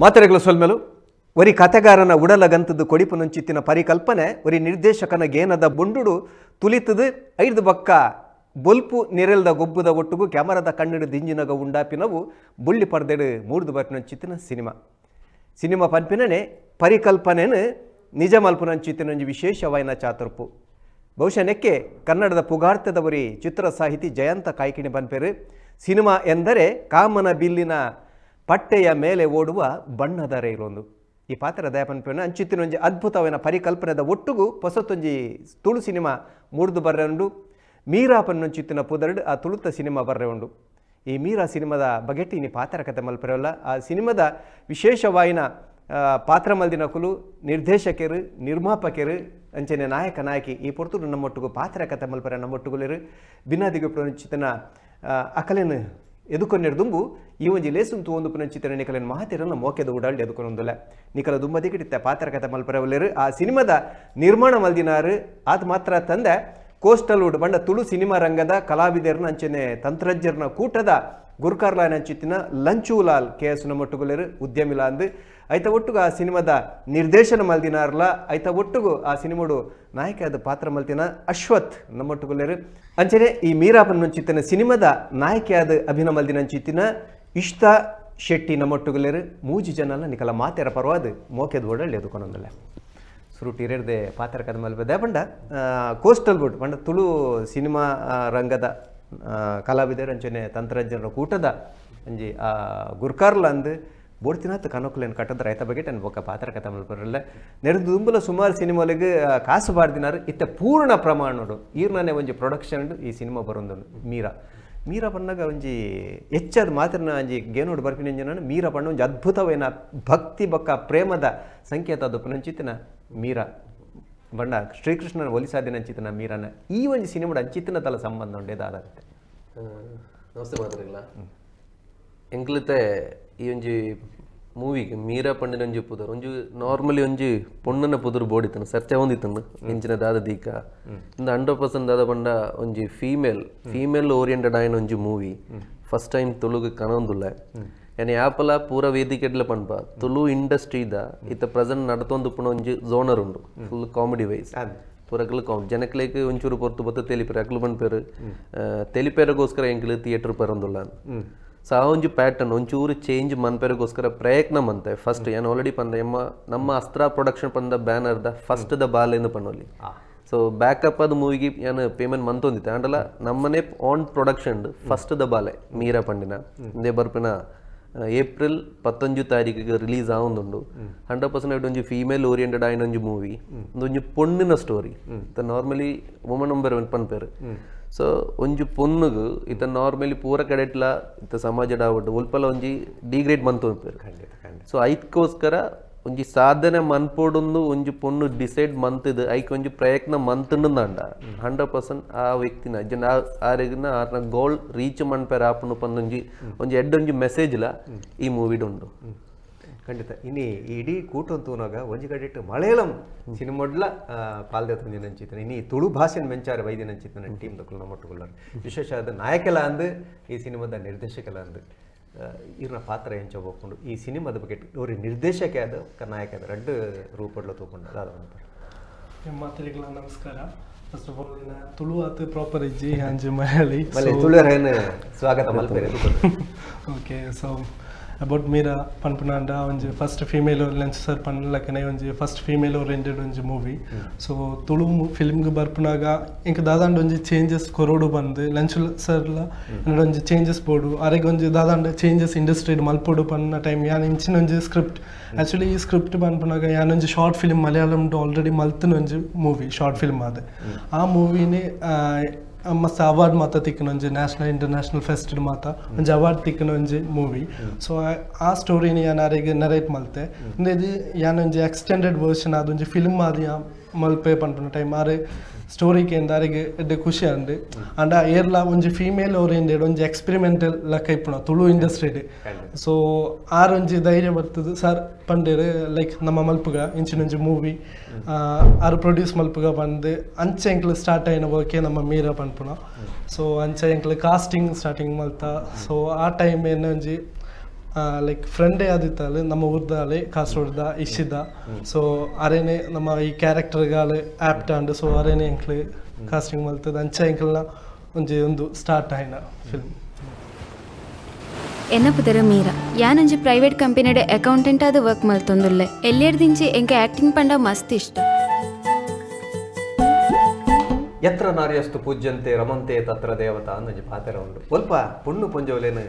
ಮಾತೆರೆಗಳ ಸೊಲ್ಮೆಲು ಒರಿ ಕಥೆಗಾರನ ಉಡಲಗಂತದ್ದು ಕೊಡಿಪು ನಂಚಿತ್ತಿನ ಪರಿಕಲ್ಪನೆ ಒರಿ ನಿರ್ದೇಶಕನ ಗೇನದ ಬುಂಡುಡು ತುಲಿತದು ಐದು ಬಕ್ಕ ಬೊಲ್ಪು ನೆರೆಲ್ದ ಗೊಬ್ಬುದ ಒಟ್ಟುಗು ಕ್ಯಾಮರಾದ ಕಣ್ಣಿಡು ದಿಂಜಿನಗ ಉಂಡಾಪಿನವು ಬುಳ್ಳಿ ಪರ್ದೆಡು ಮೂಡ್ದು ಬರ್ಪಿನಂಚಿತ್ತಿನ ಸಿನಿಮಾ ಪನ್ಪಿನೇ ಪರಿಕಲ್ಪನೆನು ನಿಜ ಮಲ್ಪುನಂಚಿತ್ತಿನೊಂದು ವಿಶೇಷವಾಯಿನ ಚಾತುರ್ಪು ಬಹುಶಃ ನೆಕ್ಕೆ ಕನ್ನಡದ ಪುಗಾರ್ಥದ ಒರಿ ಚಿತ್ರ ಸಾಹಿತಿ ಜಯಂತ ಕಾಯ್ಕಿಣಿ ಪನ್ಪೇರು ಸಿನಿಮಾ ಎಂದರೆ ಕಾಮನ ಬಿಲ್ಲಿನ ಪಟ್ಟೆಯ ಮೇಲೆ ಓಡುವ ಬಣ್ಣದ ರೈಲೊಂದು ಈ ಪಾತ್ರ ದಯಪನ್ಪೇನ ಅಂಚಿತ್ತಿನೊಂಜಿ ಅದ್ಭುತವಾದ ಪರಿಕಲ್ಪನೆದ ಒಟ್ಟುಗು ಹೊಸತೊಂಜಿ ತುಳು ಸಿನಿಮಾ ಮೂಡ್ದು ಬರ್ರೆ ಉಂಡು ಮೀರಾ ಪನ್ನೊಂಚಿತ್ತಿನ ಪುದರ್ಡು ಆ ತುಳುತ ಸಿನಿಮಾ ಬರ್ರೆ ಉಂಡು ಈ ಮೀರಾ ಸಿನಿಮಾದ ಬಗೆಟ್ ಇನಿ ಪಾತ್ರ ಕತೆ ಮಲ್ಪರೆವಲ್ಲ ಆ ಸಿನಿಮಾದ ವಿಶೇಷವಾಯಿನ ಪಾತ್ರ ಮಲ್ದಿನ ಕುಲು ನಿರ್ದೇಶಕರು ನಿರ್ಮಾಪಕರು ಅಂಚನೆ ನಾಯಕ ನಾಯಕಿ ಈ ಪೊರ್ತುಡು ನಮ್ಮೊಟ್ಟಿಗೂ ಪಾತ್ರ ಕತೆ ಮಲ್ಪರೆ ನಮ್ಮೊಟ್ಟುಗುಲೇರು ಭಿನ್ನಾದಿಗೆ ಪುನಂಚಿತನ ಅಕಲೆನು ಎದುಕೊನ್ನೆರ್ದುಂಬು ಈ ಒಂಜಿ ಲೇಸುಂತು ಒಂದು ಪುನಂಚಿತನ ನಿಕಲೆನ್ ಮಹತಿರನ್ನ ಮೋಕೆದ ಉಡಾಳ್ದು ಎದುಕೊನೊಂದುಲ್ಲ ನಿಕಲ ದುಂಬ ದಿಗಿಡಿತ್ತೆ ಪಾತ್ರ ಕತೆ ಮಲ್ಪರೆವಲ್ಲೇರು ಆ ಸಿನಿಮಾದ ನಿರ್ಮಾಣ ಮಲ್ದಿನಾರು ಆತ ಮಾತ್ರ ತಂದೆ ಕೋಸ್ಟಲ್ವುಡ್ ಬಂಡ ತುಳು ಸಿನಿಮಾ ರಂಗದ ಕಲಾವಿದರನ್ನ ಅಂಚನೆ ತಂತ್ರಜ್ಞರನ ಕೂಟದ ಗುರ್ಕಾರ್ಲಾನ್ ಅಂಚಿತ್ತಿನ ಲಂಚುಲಾಲ್ KS ನಮ್ಮೊಟ್ಟುಗುಲೇರು ಉದ್ಯಮಿಲ ಅಂದು ಐತ ಒಟ್ಟುಗು ಆ ಸಿನಿಮಾದ ನಿರ್ದೇಶನ ಮಲ್ದಿನಾರ್ಲ ಐತ ಒಟ್ಟುಗು ಆ ಸಿನಿಮಾಡು ನಾಯಕಿಯಾದ ಪಾತ್ರ ಮಲ್ತಿನ ಅಶ್ವಥ್ ನಮ್ಮೊಟ್ಟುಗುಲೇರು ಅಂಚನೆ ಈ ಮೀರಾ ಪನ್ನೊಂಚಿತ್ತಿನ ಸಿನಿಮಾದ ನಾಯಕಿಯಾದ ಅಭಿನಯ ಮಲ್ದಿನಂಚಿತ್ತಿನ ಇಶ್ತಾ ಶೆಟ್ಟಿ ನಮ್ಮೊಟ್ಟುಗುಲೇರು ಮೂಜಿ ಜನನ ನಿಕಲ ಮಾತೆರ ಪರವಾದ ಮೋಕೆದ ಓಡಳ್ಳಿ ಎದುಕೊನೊಂದಲ್ಲ ಸುರುಟಿರೇರ್ದೆ ಪಾತ್ರ ಕದ ಮಲ್ಪದೆ ಬಂಡ ಕೋಸ್ಟಲ್ ವುಡ್ ಬಂಡ ತುಳು ಸಿನಿಮಾ ರಂಗದ ಕಲಾವಿದರು ಅಂಚನೆ ತಂತ್ರಜ್ಞರ ಕೂಟದ ಅಂಜಿ ಆ ಗುರ್ಕಾರ್ಲ ಅಂದು ಬೋಡ್ತಿನಾಥ ಕನಕುಲೇನು ಕಟ್ಟದ ರೈತ ಬಗ್ಗೆ ಟೆನ್ ಬೊಕ್ಕ ಪಾತ್ರ ಕತೆ ಮಲ್ಪರಲ್ಲ ನೆರೆದು ದುಂಬಲ ಸುಮಾರು ಸಿನಿಮಾಲಿಗೆ ಕಾಸು ಬಾರ್ದಿನಾರು ಇತ್ತ ಪೂರ್ಣ ಪ್ರಮಾಣಡು ಈರ್ನೇ ಒಂಜಿ ಪ್ರೊಡಕ್ಷನ್ ಈ ಸಿನಿಮಾ ಬರೋದು ಮೀರಾ ಪನ್ನಾಗ ಒಂಜಿ ಹೆಚ್ಚಾದ ಮಾತ್ರನ ಅಂಜಿ ಗೇನೋಡು ಬರ್ಪಿನ ಮೀರಾ ಪಣ್ಣ ಒಂಜಿ ಅದ್ಭುತವಾದ ಭಕ್ತಿ ಬೊಕ್ಕ ಪ್ರೇಮದ ಸಂಕೇತ ಅದು ಪುನಂಚಿತ್ತಿನ ಮೀರಾ ಬಂಡ ಶ್ರೀಕೃಷ್ಣನ ಒಲಿಸಾದಿನಂಚಿತ್ತಿನ ಮೀರಾನ ಈ ಒಂಜಿ ಸಿನಿಮಾಡ ಅಂಚಿತ್ತಿನ ತಲ ಸಂಬಂಧ ಉಂಡೇದಾಗುತ್ತೆ ನಮಸ್ತೆ ಮಾತ್ರಲ್ಲ ಎಂಕ್ಲತೆ ಈ ಒಂಜಿ ಮೂವಿಗೆ ಮೀರಾ ಪಂಡಿನ ಒಂಜಿ ಪುದರ್ ಒಂಜಿ ನಾರ್ಮಲಿ ಒಂಜಿ ಪೊಣ್ಣನ ಪುದರ್ ಬೋಡಿತನು ಸರ್ಚ ಹೊಂದಿತ್ತನು ಎಂಚಿನ ದಾದ ದೀಕ ಇಂದ 100% ದಾದ ಪಂಡ ಒಂಜಿ ಫೀಮೇಲ್ ಓರಿಯೆಂಟೆಡ್ ಆಯ್ನ ಒಂಜಿ ಮೂವಿ ಫಸ್ಟ್ ಟೈಮ್ ತುಳುಗು ಕನೊಂದುಲ್ಲ ಯಾನಿ ಆಪಲ ಪೂರ ವೇದಿಕೆಡ್ಲ ಪನ್ಪ ತುಳು ಇಂಡಸ್ಟ್ರಿದ ಇತ್ತ ಪ್ರೆಸೆಂಟ್ ನಡತೊಂದುಪ್ಪುನ ಒಂಜಿ ಝೋನರ್ ಉಂಡು ಫುಲ್ ಕಾಮಿಡಿ ವೈಸ್ ಪೂರಕ್ಲು ಕಾಮಿಡಿ ಜನಕ್ಲೆಗ್ ಒಂಚೂರು ಪೊರ್ತು ಬತ್ತ ತೆಲಿಪೇರು ಅಕ್ಲು ಪನ್ಪೇರು ತೆಲಿಪೇರಗೋಸ್ಕರ ಎಂಕ್ಲು ಥಿಯೇಟರ್ ಪರಂದುಲ್ಲ ಸೊ ಆ ಒಂಜಿ ಪ್ಯಾಟರ್ನ್ ಒಂಚೂರು ಚೇಂಜ್ ಮನ್ಪೇರಿಗೋಸ್ಕರ ಪ್ರಯತ್ನ ಮಂತೆ ಫಸ್ಟ್ ಏನು ಆಲ್ರೆಡಿ ಪಂದ ನಮ್ಮ ಅಸ್ತ್ರ ಪ್ರೊಡಕ್ಷನ್ ಪಂದ ಬ್ಯಾನರ್ದ ಫಸ್ಟ್ ದ ಬಾಲೆಂದು ಪನ್ನೊಲಿ ಸೊ ಬ್ಯಾಕಪ್ ಅದು ಮೂವಿಗೆ ಏನು ಪೇಮೆಂಟ್ ಮಂತೊಂದಿತ್ತೆ ಅಂಡಲ್ಲ ನಮ್ಮನೆ ಆನ್ ಪ್ರೊಡಕ್ಷನ್ ಫಸ್ಟ್ ದ ಬಾಲೆ ಮೀರಾ ಪಂಡಿನ ಇಂದೇ ಬರ್ಪಿನ ಏಪ್ರಿಲ್ 11 ತಾರೀಕಿಗೆ ರಿಲೀಸ್ ಆವೊಂದುಂಡು 100% ಒಂಜಿ ಫೀಮೇಲ್ ಓರಿಯೆಂಟೆಡ್ ಆಯ್ನ ಒಂಜಿ ಮೂವಿ ಒಂಜಿ ಪೊಣ್ಣಿನ ಸ್ಟೋರಿ ನಾರ್ಮಲಿ ವುಮನ್ ನಂಬರ್ ಪನ್ಪೇರು ಸೊ ಒಂಜಿ ಪೊನ್ನುಗು ಇತ್ತ ನಾರ್ಮಲಿ ಪೂರ ಕಡೆಟ್ಲ ಇತ್ತ ಸಮಾಜ ಡಾವಡ್ ಉಲ್ಪಲ ಒಂಜಿ ಡಿಗ್ರೇಡ್ ಮಂತೊಂಪೇರು ಸೊ ಐಕ್ಕೋಸ್ಕರ ಒಂಜಿ ಸಾಧನೆ ಮನ್ಪೋಡೊಂದು ಒಂಜಿ ಪೊಣ್ಣು ಡಿಸೈಡ್ ಮಂತದ ಐಕ್ ಒಂಜಿ ಪ್ರಯತ್ನ ಮಂತಂಡ 100% ಆ ವ್ಯಕ್ತಿನ ಜನ ಆರೆಗಿನ ಆರ್ನ ಗೋಲ್ ರೀಚ್ ಮನ್ಪೇರ ಆಪುನು ಪಂದೊಂಜಿ ಒಂಜಿ ಎಡ್ಡೊಂಜಿ ಮೆಸೇಜ್ಲ ಈ ಮೂವಿಡುಂಡು ಖಂಡಿತ ಇನ್ನು ಇಡೀ ಕೂಟಂತೂನಾಗ ಒಂಜಿ ಕಡೆಟ್ಟು ಮಲಯಾಳಂ ಸಿನಿಮಾಡ್ಲ ಪಾಲ್ದೆತ್ತೊಂಜಿ ನಂಚಿತ್ತನ ಇನ್ನು ತುಳು ಭಾಷೆನ ಮೆಂಚಾರ ವೈದ್ಯ ನಂಚಿತ್ತನ ಟೀಮ್ ದಕ್ಕಲು ನಮ್ಮೊಟ್ಟುಗುಳ್ಳಾರ ವಿಶೇಷ ಆದ ನಾಯಕಲ ಅಂದು ಈ ಸಿನಿಮಾದ ನಿರ್ದೇಶಕಲ ಅಂದು ಇವ್ರನ್ನ ಪಾತ್ರ ಹೆಂಚೋಗ್ಕೊಂಡು ಈ ಸಿನಿಮಾದ ಬಗ್ಗೆ ಅವ್ರ ನಿರ್ದೇಶಕ ಆದ ನಾಯಕ ಆದ ಎರಡು ರೂಪಡ್ಲ ತಗೊಂಡು ಅದಾದ ಮಾತರಿಗಳ ನಮಸ್ಕಾರ ಫಸ್ಟ್ ಆಫ್ ಆಲ್ ತುಳು ಆತು ಪ್ರಾಪರ್ ಇಜ್ಜಿ ಅಂಜು ಮಲಯಾಳಿ ತುಳುರೇನು ಸ್ವಾಗತ ಮಲ್ಪೇರೆ ಓಕೆ ಸೊ ಅಬೌಟ್ ಮೀರಾ ಪನ್ಪುನಾಂಡ ಒಂಜಿ ಫಸ್ಟ್ ಫೀಮೇಲ್ ಲೆನ್ಸ್ ಸರ್ ಪನ್ಲಕ್ಕನೆ ಒಂಜಿ ಫಸ್ಟ್ ಫೀಮೇಲ್ ಓರಿಯೆಂಟೆಡ್ ಒಂಜಿ ಮೂವಿ ಸೊ ತುಳು ಫಿಲ್ಮ್ಗೆ ಬರ್ಪುನಾಗ ಇಂಕ ದಾದಾಂಡ ಒಂಜಿ ಚೇಂಜಸ್ ಕೊರೋಡು ಬಂದು ಲಂಚುಲ ಸರ್ಲ ಒಂಜಿ ಚೇಂಜಸ್ ಬೋಡು ಅರೆಗೆ ಒಂಜಿ ದಾದಾಂಡ ಚೇಂಜಸ್ ಇಂಡಸ್ಟ್ರಿಡ್ ಮಲ್ಪೋಡು ಪನ್ನ ಟೈಮ್ ಯಾನ್ ಇಂಚಿನ ಒಂಜಿ ಸ್ಕ್ರಿಪ್ಟ್ ಆ್ಯಕ್ಚುಲಿ ಈ ಸ್ಕ್ರಿಪ್ಟ್ ಪನ್ಪುನಾಗ ಯಾನೊಂಜಿ ಶಾರ್ಟ್ ಫಿಲ್ಮ್ ಮಲಯಾಳಂಡು ಆಲ್ರೆಡಿ ಮಲ್ತಿನ ಒಂಜಿ ಮೂವಿ ಶಾರ್ಟ್ ಫಿಲ್ಮ್ ಆದ ಆ ಮೂವಿನೇ ಮಸ್ತ್ ಅವಾರ್ಡ್ ಮಾತ ತಿಕ್ಕನ ಒಂಜಿ ನ್ಯಾಷನಲ್ ಇಂಟರ್ನ್ಯಾಷನಲ್ ಫೆಸ್ಟ್ ಮಾತ ಒಂಜಿ ಅವಾರ್ಡ್ ತಿಕ್ಕನ ಒಂಜಿ ಮೂವಿ ಸೊ ಆ ಸ್ಟೋರಿನ ಯಾನ್ ಆರೆಗ್ ನರೇಟ್ ಮಲ್ತೆ ಇದು ಯಾನ್ ಒಂಜಿ ಎಕ್ಸ್ಟೆಂಡೆಡ್ ವರ್ಷನ್ ಅದೊಂಜಿ ಫಿಲ್ಮ್ ಆದಿ ಮಲ್ಪೆ ಪನ್ಪುನ ಟೈಮ್ ಆರೆ ಸ್ಟೋರಿಗೆ ಎಂದ ಆರೆಗ್ ಎಡ್ಡೆ ಖುಷಿ ಅಂಡ್ ಅಂಡ ಏರ್ಲ ಒಂಜಿ ಫೀಮೇಲ್ ಓರಿಯೆಂಟೆಡ್ ಒಂಜಿ ಎಕ್ಸ್ಪೆರಿಮೆಂಟಲ್ ಲಕ್ಕ ಇಪ್ಪುನ ತುಳು ಇಂಡಸ್ಟ್ರಿಡ್ ಸೊ ಆರೊಂಜಿ ಧೈರ್ಯ ಬರ್ತದೆ ಸರ್ ಪಂಡೇರು ಲೈಕ್ ನಮ್ಮ ಮಲ್ಪುಗ ಇಂಚಿನೊಂಜಿ ಮೂವಿ ಆರು ಪ್ರೊಡ್ಯೂಸ್ ಮಲ್ಪುಗ ಬಂದು ಅಂಚೆ ಎಂಕ್ಲು ಸ್ಟಾರ್ಟ್ ಆಯ್ನ ವರ್ಕೆ ನಮ್ಮ ಮೀರಾ ಪನ್ಪುನ ಸೊ ಅಂಚೆ ಎಂಕ್ಲು ಕಾಸ್ಟಿಂಗ್ ಸ್ಟಾರ್ಟಿಂಗ್ ಮಲ್ತ ಸೊ ಆ ಟೈಮ್ ಏನೊಂಜಿ ಲೈಕ್ ಫ್ರೆಂಡೇ ಆದಿತ್ತಲ್ಲಿ ನಮ್ಮ ಊರ್ದಾಲೆ ಕಾಸರಗೋಡ್ದ ಇಶಿದ ಸೊ ಅರೇನೆ ನಮ್ಮ ಈ ಕ್ಯಾರೆಕ್ಟರ್ಗಾಲೆ ಆ್ಯಪ್ಟ್ ಅಂಡ್ ಸೊ ಅರೇನೆ ಎಂಕ್ಲೆ ಕಾಸ್ಟಿಂಗ್ ಮಲ್ತದ ಅಂಚ ಎಂಕ್ಲನ ಒಂದು ಸ್ಟಾರ್ಟ್ ಆಯ್ನ ಫಿಲ್ಮ್. ಎನ್ನ ಪುದರ ಮೀರಾ ಯಾನೊಂಜಿ ಪ್ರೈವೇಟ್ ಕಂಪನಿಡೆ ಅಕೌಂಟೆಂಟ್ ಆದ ವರ್ಕ್ ಮಲ್ತೊಂದುಲ್ಲೆ ಎಲ್ಲಿರ್ದಿಂಚಿ ಎಂಕ ಆಕ್ಟಿಂಗ್ ಪಂಡ ಮಸ್ತ್ ಇಷ್ಟ. ಯತ್ರ ನಾರ್ಯಸ್ತು ಪೂಜ್ಯಂತೆ ರಮಂತೆ ತತ್ರ ದೇವತಾ ಅನ್ನೊಂಜಿ ಪಾತೆರ ಉಂಡು. ಸ್ವಲ್ಪ ಪುಣ್ಣು ಪೊಂಜೋಲೇನು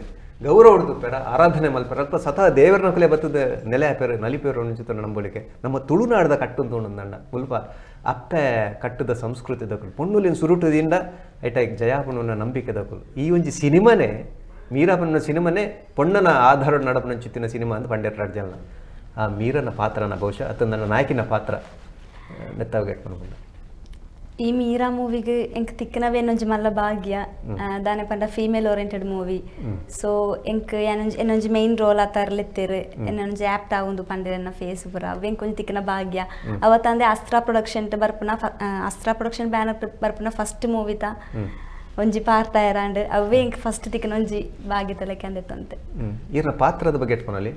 ಗೌರವ ಉಡ್ದುಪ್ಪೆರ ಆರಾಧನೆ ಮಲ್ಪೆರ ಅಲ್ಪ ಸತ ದೇವರ ನಕಲೆ ಬತ್ತದ ನೆಲೆ ಆಪೇರು ನಲಿಪೇರು ಅನಿಸುತ್ತ ನಂಬಳಿಕೆ ನಮ್ಮ ತುಳುನಾಡದ ಕಟ್ಟುಂದು ಉಂಡಂಡ ಮುಲ್ಪ ಅಪ್ಪೆ ಕಟ್ಟದ ಸಂಸ್ಕೃತಿ ದಕ್ಕಲು ಪೊಣ್ಣುಲಿನ ಸುರುಟದಿಂದ ಐಟಾಗಿ ಜಯಾಪುನ ನಂಬಿಕೆ ದಕ್ಕಲು ಈ ಒಂಜಿ ಸಿನಿಮಾನೇ ಮೀರಾಪನ ಸಿನಿಮಾನೇ ಪೊಣ್ಣನ ಆಧಾರ ನಡಪನ ಚಿತ್ತಿನ ಸಿನಿಮಾ ಅಂತ ಪಂಡಿತ ರಾಜ್ಯಲ್ಲ ಆ ಮೀರನ ಪಾತ್ರನ ಬಹುಶಃ ಅಥವಾ ನನ್ನ ನಾಯಕಿನ ಪಾತ್ರ ನೆತ್ತವಾಗಿ ಇಟ್ಕೊಂಡು ಈ ಮೀರಾ ಮೂವಿಗೆ ಎಂಕ್ ತಿಕ್ಕನವೇನೊಂಜಿ ಮಲ್ಲ ಭಾಗ್ಯ ದಾನೆ ಪಂಡ ಫೀಮೇಲ್ ಓರಿಯೆಂಟೆಡ್ ಮೂವಿ ಸೊ ಎಂಕ್ ಏನೊಂಜಿ ಮೇನ್ ರೋಲ್ ಆತರ್ಲಿತ್ತೇರು ಏನೊಂಜಿ ಆ್ಯಪ್ಟ್ ಆಗುಂದು ಪಂಡಿರನ್ನ ಫೇಸ್ ಪುರ ಅವೆಂಕ್ ಒಂಜಿ ತಿಕ್ಕನ ಭಾಗ್ಯ ಅವತ್ತಂದೆ ಅಸ್ತ್ರ ಪ್ರೊಡಕ್ಷನ್ ಬರ್ಪುನ ಅಸ್ತ್ರ ಪ್ರೊಡಕ್ಷನ್ ಬ್ಯಾನರ್ ಬರ್ಪುನ ಫಸ್ಟ್ ಮೂವಿತ ಒಂಜಿ ಪಾರ್ತ ಎರಾಂಡ್ ಅವೇ ಎಂಕ್ ಫಸ್ಟ್ ತಿಕ್ಕನ ಒಂಜಿ ಭಾಗ್ಯ ತಲೆಕೆ ಅಂದಿತ್ತಂತೆ. ಈರ್ನ ಪಾತ್ರದ ಬಗ್ಗೆ ಇಟ್ಕೊನಲ್ಲಿ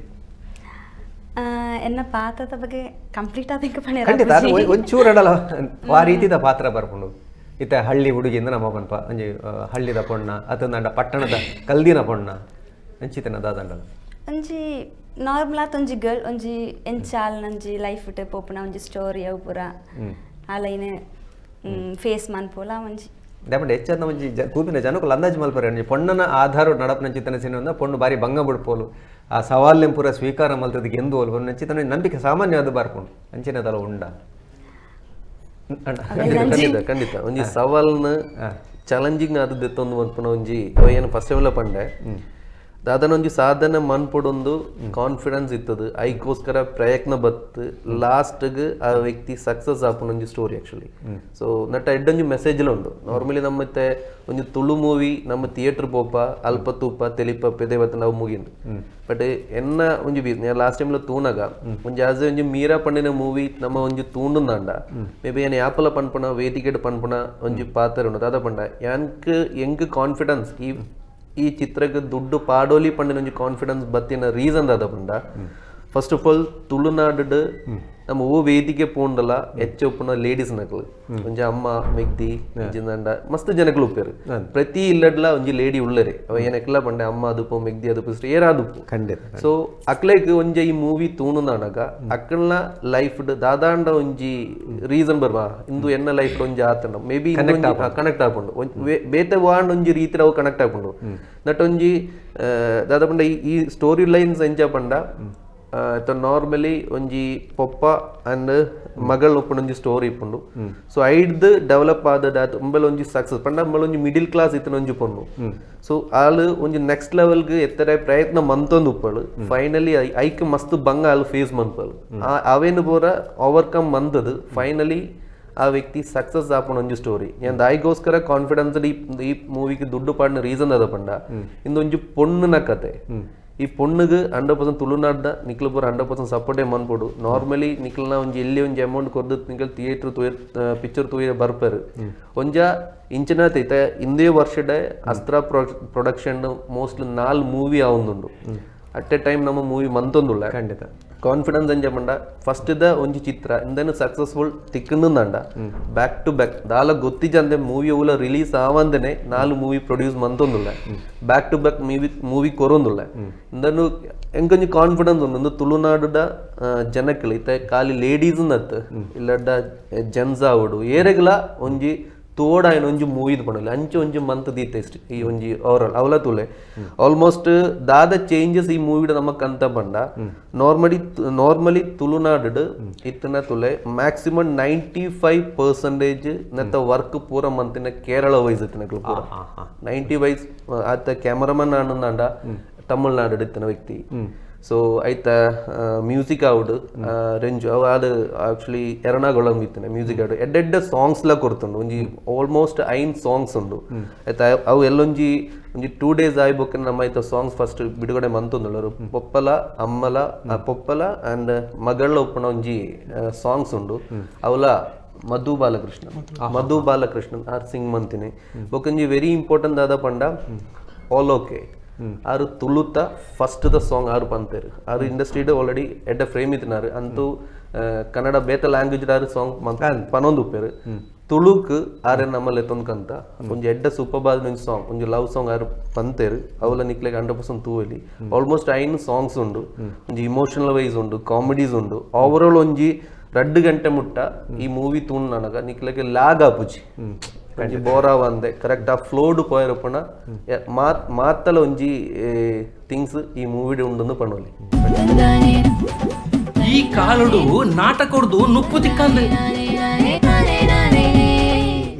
ಎನ್ನ ಪಾತ್ರದ ಬಗ್ಗೆ ಕಂಪ್ಲೀಟ್ ಆದಂಗೆ ಖಂಡಿತ ಒಂಚೂರು ಅಡಲ್ಲ ಆ ರೀತಿದ ಪಾತ್ರ ಬರ್ಕೊಂಡು ಇತ್ತ ಹಳ್ಳಿ ಹುಡುಗಿಯಿಂದ ನಮ್ಮ ಪನ್ಪ ಒಂಜಿ ಹಳ್ಳಿದ ಪೊಣ್ಣ ಅತಂದಂಡ ಪಟ್ಟಣದ ಕಲ್ದಿನ ಪೊಣ್ಣ ಅಂಚಿತನ ದಾದಂಡಲ ಒಂಜಿ ನಾರ್ಮಲ್ ಆತ್ ಒಂಜಿ ಗರ್ಲ್ ಒಂಜಿ ಎಂಚಾಲ್ ನಂಜಿ ಲೈಫ್ ಇಟ್ಟು ಪೋಪುನ ಒಂಜಿ ಸ್ಟೋರಿ ಅವು ಪೂರ ಆಲೈನ್ ಫೇಸ್ ಮನ್ಪೋಲ ಒಂಜಿ ದಾಪಂಡ ಹೆಚ್ಚಾದ ಒಂಜಿ ತೂಪಿನ ಜನಕ್ಕೂ ಅಂದಾಜು ಮಲ್ಪರೆ ಒಂಜಿ ಪೊಣ್ಣನ ಆಧಾರ ನಡಪನ ಚಿತ್ತನ ಸಿನಿಮಾ ಪೊಣ್ಣು ಬಾರಿ ಭಂಗ ಬಿಡ್ಪೋಲು ಆ ಸವಾಲ್ನೆಂ ಪೂರ ಸ್ವೀಕಾರ ಮಲ್ತದ ಗೆಂದು ಹೋಲು ಚಿತ್ತನ ನಂಬಿಕೆ ಸಾಮಾನ್ಯ ಅದು ಬಾರ್ಕೊಂಡು ಅಂಚಿನದಲ್ಲ ಉಂಡ ಖಂಡಿತ ಒಂಜಿ ಸವಾಲ್ನ ಚಾಲೆಂಜಿಂಗ್ ಆದದ್ದು ಎತ್ತೊಂದು ಮನ್ಪುನ ಒಂಜಿ ಏನು ಫಸ್ಟ್ ಲೆವೆಲ್ ಪಂಡೆ ದಾದನೊಂಜಿ ಸಾಧನೆ ಮನ್ಪೊಡೊಂದು ಕಾನ್ಫಿಡೆನ್ಸ್ ಇತ್ತದು ಐಕೋಸ್ಕರ ಪ್ರಯತ್ನ ಬತ್ತು ಲಾಸ್ಟ್ಗೆ ಆ ವ್ಯಕ್ತಿ ಸಕ್ಸಸ್ ಆಪುನೊಂಜಿ ಸ್ಟೋರಿ ಆಕ್ಚುಲಿ. ಸೊ ನಟ್ಟ ಎಡ್ಡೊಂಜಿ ಮೆಸೇಜ್ ಉಂಡು ನಾರ್ಮಲಿ ನಮ್ಮತ್ತೆ ಒಂಜಿ ತುಳು ಮೂವಿ ನಮ್ಮ ಥಿಯೇಟರ್ ಪೋಪ ಅಲ್ಪ ತೂಪ ತೆಲಿಪ ಪೆದೇವತ್ತ ನಾವು ಮುಗಿಂದು ಬಟ್ ಎನ್ನ ಒಂಜಿ ಲಾಸ್ಟ್ ಟೈಮ್ಲ ತೂನಗ ಒಂಜಿ ಆಸ್ ಒಂಜಿ ಮೀರಾ ಪಂಡಿನ ಮೂವಿ ನಮ್ಮ ಒಂಜಿ ತೂಂಡುಂದಾಂಡ ಮೇ ಬಿ ಏನ್ ಆಪಲ ಪನ್ಪುನ ವೇದಿಕೆಡ್ ಪನ್ಪುನ ಒಂಜಿ ಪಾತ್ರ ಉಂಡು ದಾದ ಪಂಡ ಎಂಕ್ ಕಾನ್ಫಿಡೆನ್ಸ್ ಈ ಚಿತ್ರಕ್ಕೆ ದುಡ್ಡು ಪಾಡೋಲಿ ಪಂಡಿನ ಒಂಜಿ ಕಾನ್ಫಿಡೆನ್ಸ್ ಬತ್ತಿನ ರೀಸನ್ ದಾದ ಪಂಡ ಫಸ್ಟ್ ಆಫ್ ಆಲ್ ತುಳುನಾಡು ನಮ್ಮ ಓ ವೇದಿಕೆ ಪೋಂಡಲ ಹೆಚ್ಚೊಪ್ಪುನ ಲೇಡೀಸ್ ನಕಲು ಒಂಜಿ ಅಮ್ಮ ಮೆಗ್ದಿ ಜಿಂದಂಡ ಮಸ್ತ್ ಜನಗಳು ಉಪ್ಪೇರು ಪ್ರತಿ ಇಲ್ಲಡ್ಲ ಒಂಜಿ ಲೇಡಿ ಉಳ್ಳರೆ ಅವ ಏನಕ್ಲ ಪಂಡೆ ಅಮ್ಮ ಅದುಪು ಮೆಗ್ದಿ ಅದುಪು ಏರಾದುಪು ಖಂಡಿತ. ಸೊ ಅಕ್ಲೆಗ್ ಒಂಜಿ ಈ ಮೂವಿ ತೂಣುನಾಡಗ ಅಕ್ಕಲ್ನ ಲೈಫ್ ದಾದಾಂಡ ಒಂಜಿ ರೀಸನ್ ಬರ್ವಾ ಇಂದು ಎನ್ನ ಲೈಫ್ ಒಂಜಿ ಆತಂಡ ಮೇ ಬಿ ಕನೆಕ್ಟ್ ಆಪುಂಡು ಬೇತೆ ವಾಂಡ್ ಒಂಜಿ ರೀತಿ ಅವು ಕನೆಕ್ಟ್ ಆಪುಂಡು ದಟ್ ಒಂಜಿ ದಾದ ಪಂಡ ಈ ಸ್ಟೋರಿ ಲೈನ್ಸ್ ಎಂಜ ಪಂಡ ನಾರ್ಮಲಿ ಒಂಜಿ ಪೊಪ್ಪ ಅಂಡ್ ಮಗಳ ಒಪ್ಪುನೊಂಜಿ ಸ್ಟೋರಿ ಇಪ್ಪುಂಡು. ಸೊ ಐಡ್ದು ಡೆವಲಪ್ ಆದದ ಅಂಬಲ್ ಒಂಜಿ ಸಕ್ಸಸ್ ಪಂಡ ಅಂಬಲ್ ಒಂಜಿ ಮಿಡಿಲ್ ಕ್ಲಾಸ್ ಇತ್ತಿನ ಒಂಜಿ ಪೊಣ್ಣು. ಸೊ ಆಳು ಒಂಜಿ ನೆಕ್ಸ್ಟ್ ಲೆವೆಲ್ಗೆ ಎತ್ತರ ಪ್ರಯತ್ನ ಮಂತೊಂದು ಉಪ್ಪಳು ಫೈನಲಿ ಐಕ್ ಮಸ್ತ್ ಬಂಗ ಆಳು ಫೇಸ್ ಮನ್ಪಲು ಅವೇನು ಬೋರ ಓವರ್ಕಮ್ ಮಂದದು ಫೈನಲಿ ಆ ವ್ಯಕ್ತಿ ಸಕ್ಸಸ್ ಆಪುನ ಒಂಜಿ ಸ್ಟೋರಿ. ഞാൻ ദായികോസ്കര കോൺഫിഡൻസ് ഈ മൂവിക്ക് ದುಡ್ಡು ಪಾಡಿನ ರೀಸನ್ ಅದ ಪಂಡ ಇಂದೊಂಜಿ ಪೊಣ್ಣನ ಕತೆ ಈ ಪೊಣ್ಣಗೆ 100% ತುಳುನಾಡ್ದ ನಿಕ್ಲು ಪೂರ 100% ಸಪೋರ್ಟೇ ಮನ್ಪೊಡು. ನಾರ್ಮಲಿ ನಿಕ್ಲನ ಒಂಜಿ ಎಲ್ಲಿ ಒಂಜಿ ಅಮೌಂಟ್ ಕೊರ್ದು ನಿಕ್ಲು ಥಿಯೇಟರ್ ಪಿಕ್ಚರ್ ತೂಯಿರ ಬರ್ಪರು ಒಂಜ ಇಂಚಿನ ತೈತ ಇಂದೇ ವರ್ಷಡೆ ಅಸ್ತ್ರ ಪ್ರೊಡಕ್ಷನ್ ಮೋಸ್ಟ್ಲಿ 4 ಮೂವಿ ಆವೊಂದುಂಡು ಅಟ್ ಎ ಟೈಮ್ ನಮ್ಮ ಮೂವಿ ಮಂತೊಂದುಲ್ಲ ಖಂಡಿತ ಕಾನ್ಫಿಡೆನ್ಸ್ ಅಂಜ ಪಂಡ ಫಸ್ಟ್ ದ ಒಂಜಿ ಚಿತ್ರ ಇಂದನು ಸಕ್ಸಸ್ಫುಲ್ ತಿಕ್ಕಂದಂಡ ಬ್ಯಾಕ್ ಟು ಬ್ಯಾಕ್ ದಾಲ ಗೊತ್ತಿಜಂದೆ ಮೂವಿ ಅವುಲ ರಿಲೀಸ್ ಆವಂದನೆ 4 ಮೂವಿ ಪ್ರೊಡ್ಯೂಸ್ ಮಂತೊಂದುಲ್ಲ ಬ್ಯಾಕ್ ಟು ಬ್ಯಾಕ್ ಮೂವಿ ಕೊರೊಂದುಲ್ಲ ಇಂದನು ಎಂಕೊಂಜಿ ಕಾನ್ಫಿಡೆನ್ಸ್ ಉಂಡು ತುಳುನಾಡುದ ಜನಕ್ಲೆ ಇತ್ತ ಖಾಲಿ ಲೇಡೀಸ್ ನತ್ ಇಲ್ಲಡ್ಡ ಜೆಂಟ್ಸ್ ಆವಡು ಏರೆಗ್ಲ ಒಂಜಿ ತೋಡ ಆಯ್ನ ಒಂಜಿ ಮೂವಿದ್ ಪಣಲಿ ಅಂಚೆ ಒಂಜಿ ಮಂತ್ ದೀತ ಇಷ್ಟ ಈ ಒಂಜಿ ಓವರಾಲ್ ಅವಲ ತುಲೆ ಆಲ್ಮೋಸ್ಟ್ ದಾದ ಚೇಂಜಸ್ ಈ ಮೂವಿಡ್ ನಮಕ್ ಅಂತ ಪಂಡ ನಾರ್ಮಲಿ ತುಳುನಾಡು ಇತ್ತನ ತುಲೆ ಮ್ಯಾಕ್ಸಿಮಮ್ 95% ನೆತ್ತ ವರ್ಕ್ ಪೂರ ಮಂತಿನ ಕೇರಳ ವೈಸ್ ಇತ್ತಿನ ಪೂರ 90% ಆತ ಕ್ಯಾಮರಾಮನ್ ಆನಂದಾಂಡ ತಮಿಳ್ನಾಡು ಇತ್ತಿನ ವ್ಯಕ್ತಿ. ಸೊ ಐತ ಮ್ಯೂಸಿಕ್ ಆವುಡು ರೆಂಜು ಅವು ಆಡು ಆಕ್ಚುಲಿ ಎರ್ನಾಗುಳಂ ಇತ್ತಿನ ಮ್ಯೂಸಿಕ್ ಆಡು ಎಡ್ಡೆಡ್ಡೆ ಸಾಂಗ್ಸ್ ಲ ಕೊರ್ತುಂಡು ಒಂಜಿ ಆಲ್ಮೋಸ್ಟ್ 5 ಸಾಂಗ್ಸ್ ಉಂಡು ಆಯ್ತಾ ಅವು ಎಲ್ಲೊಂಜಿ ಒಂಜಿ 2 days ಆಯ್ಬೋಕೆ ನಮ್ಮ ಐತ ಸಾಂಗ್ಸ್ ಫಸ್ಟ್ ಬಿಡುಗಡೆ ಮಂತೊಂದುಳ್ಳರು ಪೊಪ್ಪಲ ಅಮ್ಮಲ ಪೊಪ್ಪಲ ಅಂಡ್ ಮಗಳ ಒಪ್ಪುನ ಒಂಜಿ ಸಾಂಗ್ಸ್ ಉಂಡು ಅವಲ ಮಧು ಬಾಲಕೃಷ್ಣನ್ ಆರ್ ಸಿಂಗ್ ಮಂತಿನಿ ಬೊಕೊಂಜಿ ವೆರಿ ಇಂಪಾರ್ಟೆಂಟ್ ಆದ ಪಂಡ ಆಲ್ ಓಕೆ ಆರು ತುಳುತ ಫಸ್ಟ್ ದ ಸಾಂಗ್ ಆರು ಪಂತೇರು ಆರು ಇಂಡಸ್ಟ್ರಿಡ್ ಆಲ್ರೆಡಿ ಎಡ್ಡ ಫ್ರೇಮ್ ಇತ್ತಿನಾರು ಅಂತೂ ಕನ್ನಡ ಬೇತ ಲ್ಯಾಂಗ್ವೇಜ್ ಆರು ಸಾಂಗ್ ಪನೊಂದು ಉಪ್ಪೇರು ತುಳುಕ್ ಆರೆ ನಮ್ಮಲ್ಲಿ ತೊಂದ್ಕಂತ ಒಂಜಿ ಎಡ್ಡ ಸೂಪರ್ ಬಾದ್ ಸಾಂಗ್ ಒಂಜಿ ಲವ್ ಸಾಂಗ್ ಆರು ಪಂತೇರು ಅವಲ ನಿಕ್ಲೆಗ್ 100% ತೂವಲಿ ಆಲ್ಮೋಸ್ಟ್ ಐನ್ ಸಾಂಗ್ಸ್ ಉಂಡು ಒಂಜಿ ಇಮೋಷನಲ್ ವೈಸ್ ಉಂಡು ಕಾಮಿಡೀಸ್ ಉಂಡು ಓವರಾಲ್ ಒಂಜಿ 2 ಗಂಟೆ ಮುಟ್ಟ ಈ ಮೂವಿ ತೂಣ್ ನನಗ ನಿಕ್ಲೆಗೆ ಲಾಗ್ ಆಪುಜಿ ಒಂಜಿ ಬೋರಾ ಒಂದೆ ಕರೆಕ್ಟ್ ಆ ಫ್ಲೋಡ್ ಪೋಯರಪ್ಪಣ ಮಾತಲ ಒಂಜಿ ಥಿಂಗ್ಸ್ ಈ ಮೂವಿ ಉಂಡು ಪಣೋಲಿ ಈ ಕಾಲುಡು ನಾಟಕೊಡ್ದು ನುಪ್ಪು ತಿಕ್ಕಂದು